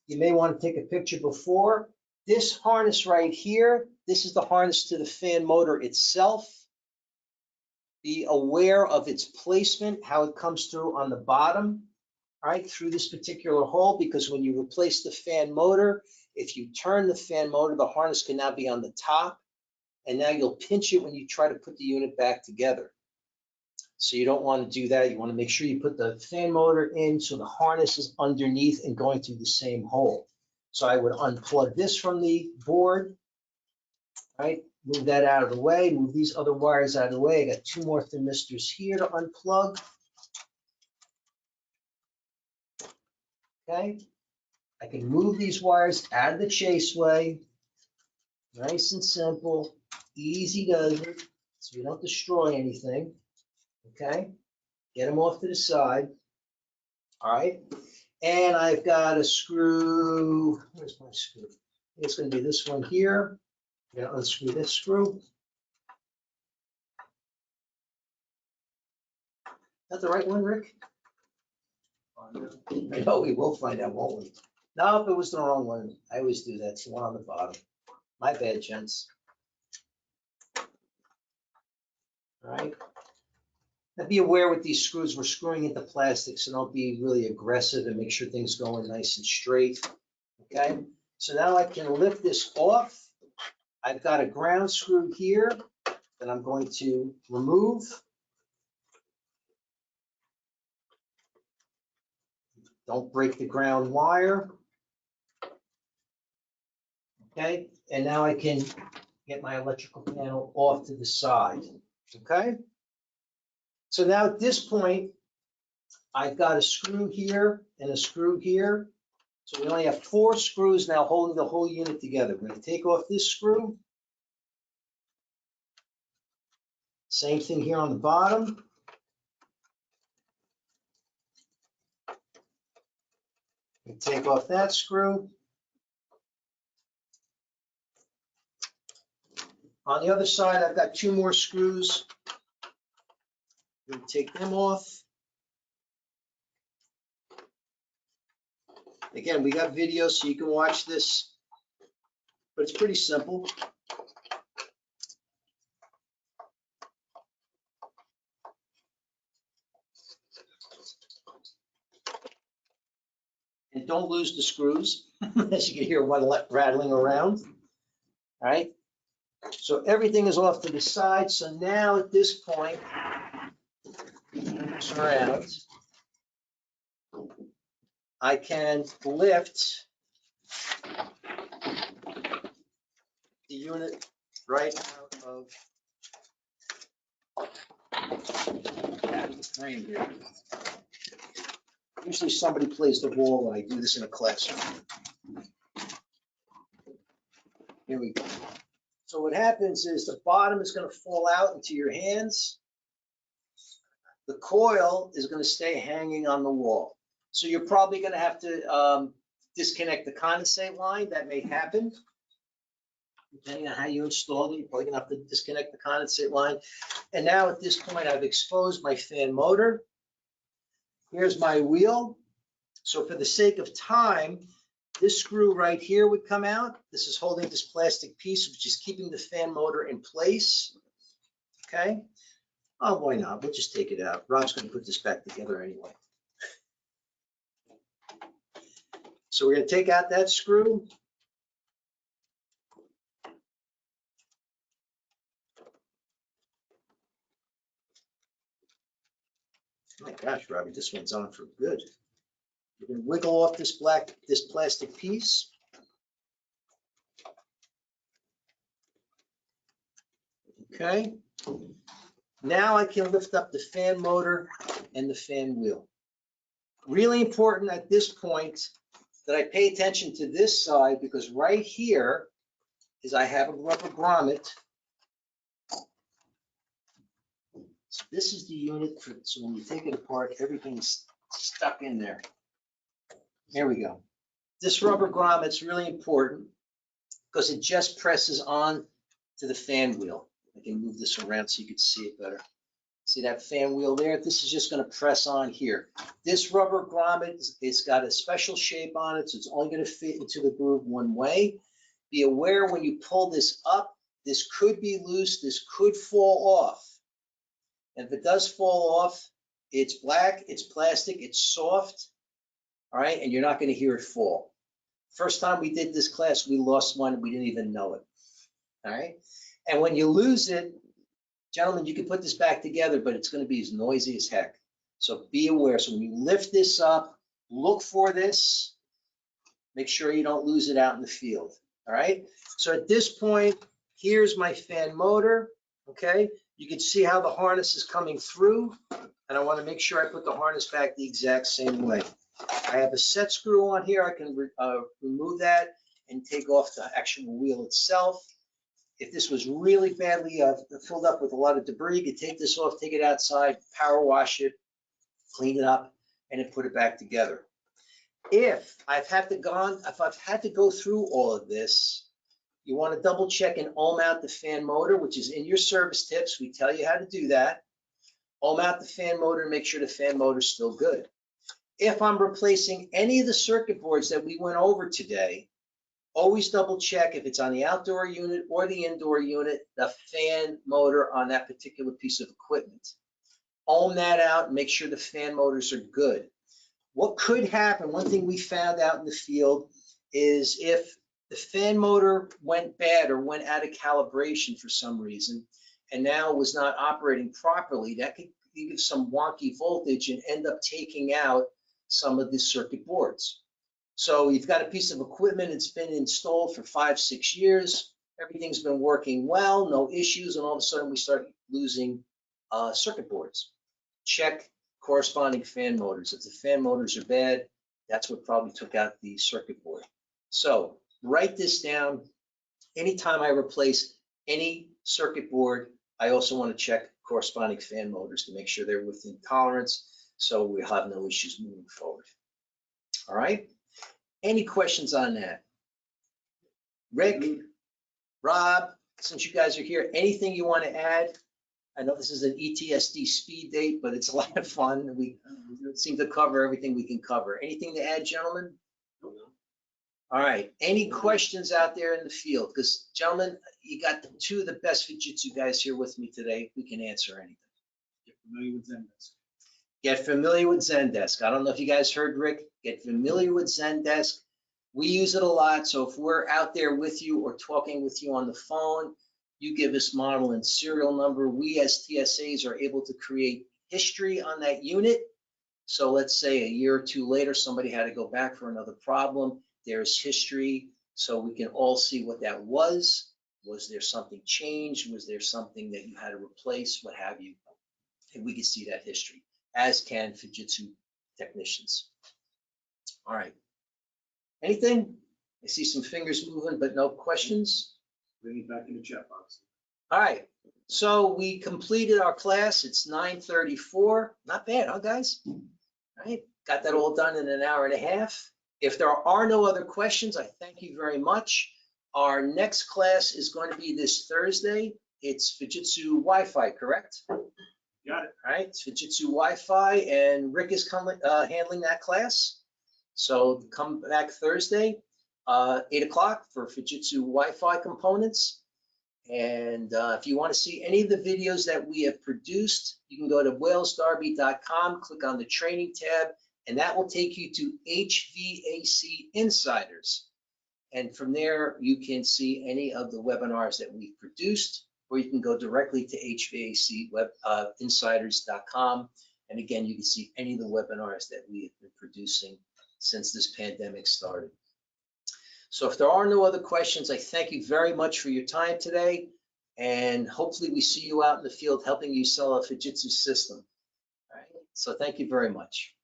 You may want to take a picture before. This harness right here, this is the harness to the fan motor itself. Be aware of its placement, how it comes through on the bottom, all right, through this particular hole, because when you replace the fan motor, if you turn the fan motor, the harness can now be on the top, and now you'll pinch it when you try to put the unit back together. So you don't want to do that. You want to make sure you put the fan motor in so the harness is underneath and going through the same hole. So I would unplug this from the board, right? Move that out of the way, move these other wires out of the way. I got two more thermistors here to unplug. Okay. I can move these wires out of the chaseway. Nice and simple, easy does it, so you don't destroy anything. Okay. Get them off to the side. All right. And I've got a screw. Where's my screw? It's going to be this one here. I'm going to unscrew this screw. Is that the right one, Rick? I know we will find out, won't we? No, if it was the wrong one, I always do that. It's the one on the bottom. My bad, gents. All right. Now be aware with these screws, we're screwing into plastic, so don't be really aggressive and make sure things go in nice and straight. Okay. So now I can lift this off. I've got a ground screw here that I'm going to remove. Don't break the ground wire. Okay, and now I can get my electrical panel off to the side. Okay, so now at this point, I've got a screw here and a screw here. So we only have 4 screws now holding the whole unit together. We're going to take off this screw. Same thing here on the bottom. We take off that screw. On the other side, I've got 2 more screws. We'll take them off. Again, we got videos so you can watch this, but it's pretty simple. And don't lose the screws, as you can hear one rattling around. All right. So everything is off to the side. So now at this point, around, I can lift the unit right out of Out of the frame here. Usually somebody plays the ball when I do this in a classroom. Here we go. So what happens is the bottom is going to fall out into your hands. The coil is going to stay hanging on the wall. So you're probably going to have to disconnect the condensate line. That may happen. Depending on how you installed it, you're probably going to have to disconnect the condensate line. And now at this point, I've exposed my fan motor. Here's my wheel. So for the sake of time, this screw right here would come out. This is holding this plastic piece, which is keeping the fan motor in place. Okay. Oh, why not? We'll just take it out. Rob's going to put this back together anyway. So we're going to take out that screw. Oh my gosh, Robbie, this one's on for good. We're going to wiggle off this plastic piece. Okay. Now I can lift up the fan motor and the fan wheel. Really important at this point that I pay attention to this side, because right here is I have a rubber grommet. So this is the unit for, so when you take it apart, everything's stuck in there. There we go. This rubber grommet's really important because it just presses on to the fan wheel. I can move this around so you can see it better. See that fan wheel there? This is just going to press on here. This rubber grommet, it's got a special shape on it, so it's only going to fit into the groove one way. Be aware when you pull this up, this could be loose, this could fall off. And if it does fall off, it's black, it's plastic, it's soft, all right, and you're not going to hear it fall. First time we did this class, we lost one, we didn't even know it, all right? And when you lose it, gentlemen, you can put this back together, but it's going to be as noisy as heck. So be aware. So when you lift this up, look for this. Make sure you don't lose it out in the field. All right. So at this point, here's my fan motor. Okay. You can see how the harness is coming through. And I want to make sure I put the harness back the exact same way. I have a set screw on here. I can remove that and take off the actual wheel itself. If this was really badly filled up with a lot of debris, you could take this off, take it outside, power wash it, clean it up, and then put it back together. If I've had to go through all of this, you want to double check and ohm out the fan motor, which is in your service tips. We tell you how to do that. Ohm out the fan motor and make sure the fan motor is still good. If I'm replacing any of the circuit boards that we went over today, always double check if it's on the outdoor unit or the indoor unit, the fan motor on that particular piece of equipment. Ohm that out and make sure the fan motors are good. What could happen, one thing we found out in the field, is if the fan motor went bad or went out of calibration for some reason, and now was not operating properly, that could give some wonky voltage and end up taking out some of the circuit boards. So you've got a piece of equipment, it's been installed for 5-6 years, everything's been working well, no issues, and all of a sudden we start losing circuit boards. Check corresponding fan motors. If the fan motors are bad, that's what probably took out the circuit board. So write this down. Anytime I replace any circuit board, I also want to check corresponding fan motors to make sure they're within tolerance, so we'll have no issues moving forward. All right? Any questions on that? Rick, Rob, since you guys are here, anything you want to add? I know this is an ETSD speed date, but it's a lot of fun. We seem to cover everything we can cover. Anything to add, gentlemen? All right. Any questions out there in the field? Because, gentlemen, you got two of the best Fujitsu guys here with me today. We can answer anything. Get familiar with Zendesk. Get familiar with Zendesk. I don't know if you guys heard Rick. Get familiar with Zendesk. We use it a lot. So if we're out there with you or talking with you on the phone, you give us model and serial number. We as TSAs are able to create history on that unit. So let's say a year or two later, somebody had to go back for another problem. There's history, so we can all see what that was. Was there something changed? Was there something that you had to replace? What have you? and we can see that history, as can Fujitsu technicians. All right. Anything? I see some fingers moving, but no questions. Bring it back in the chat box. All right. So we completed our class. It's 9:34. Not bad, huh, guys? All right. Got that all done in an hour and a half. If there are no other questions, I thank you very much. Our next class is going to be this Thursday. It's Fujitsu Wi-Fi, correct? Got it. All right, it's Fujitsu Wi-Fi, and Rick is handling that class. So come back Thursday, 8 o'clock for Fujitsu Wi-Fi components. And if you want to see any of the videos that we have produced, you can go to walesdarby.com, click on the training tab, and that will take you to HVAC Insiders. And from there, you can see any of the webinars that we've produced, or you can go directly to HVACinsiders.com. And again, you can see any of the webinars that we have been producing since this pandemic started. So if there are no other questions, I thank you very much for your time today. And hopefully we see you out in the field helping you sell a Fujitsu system. All right. So thank you very much.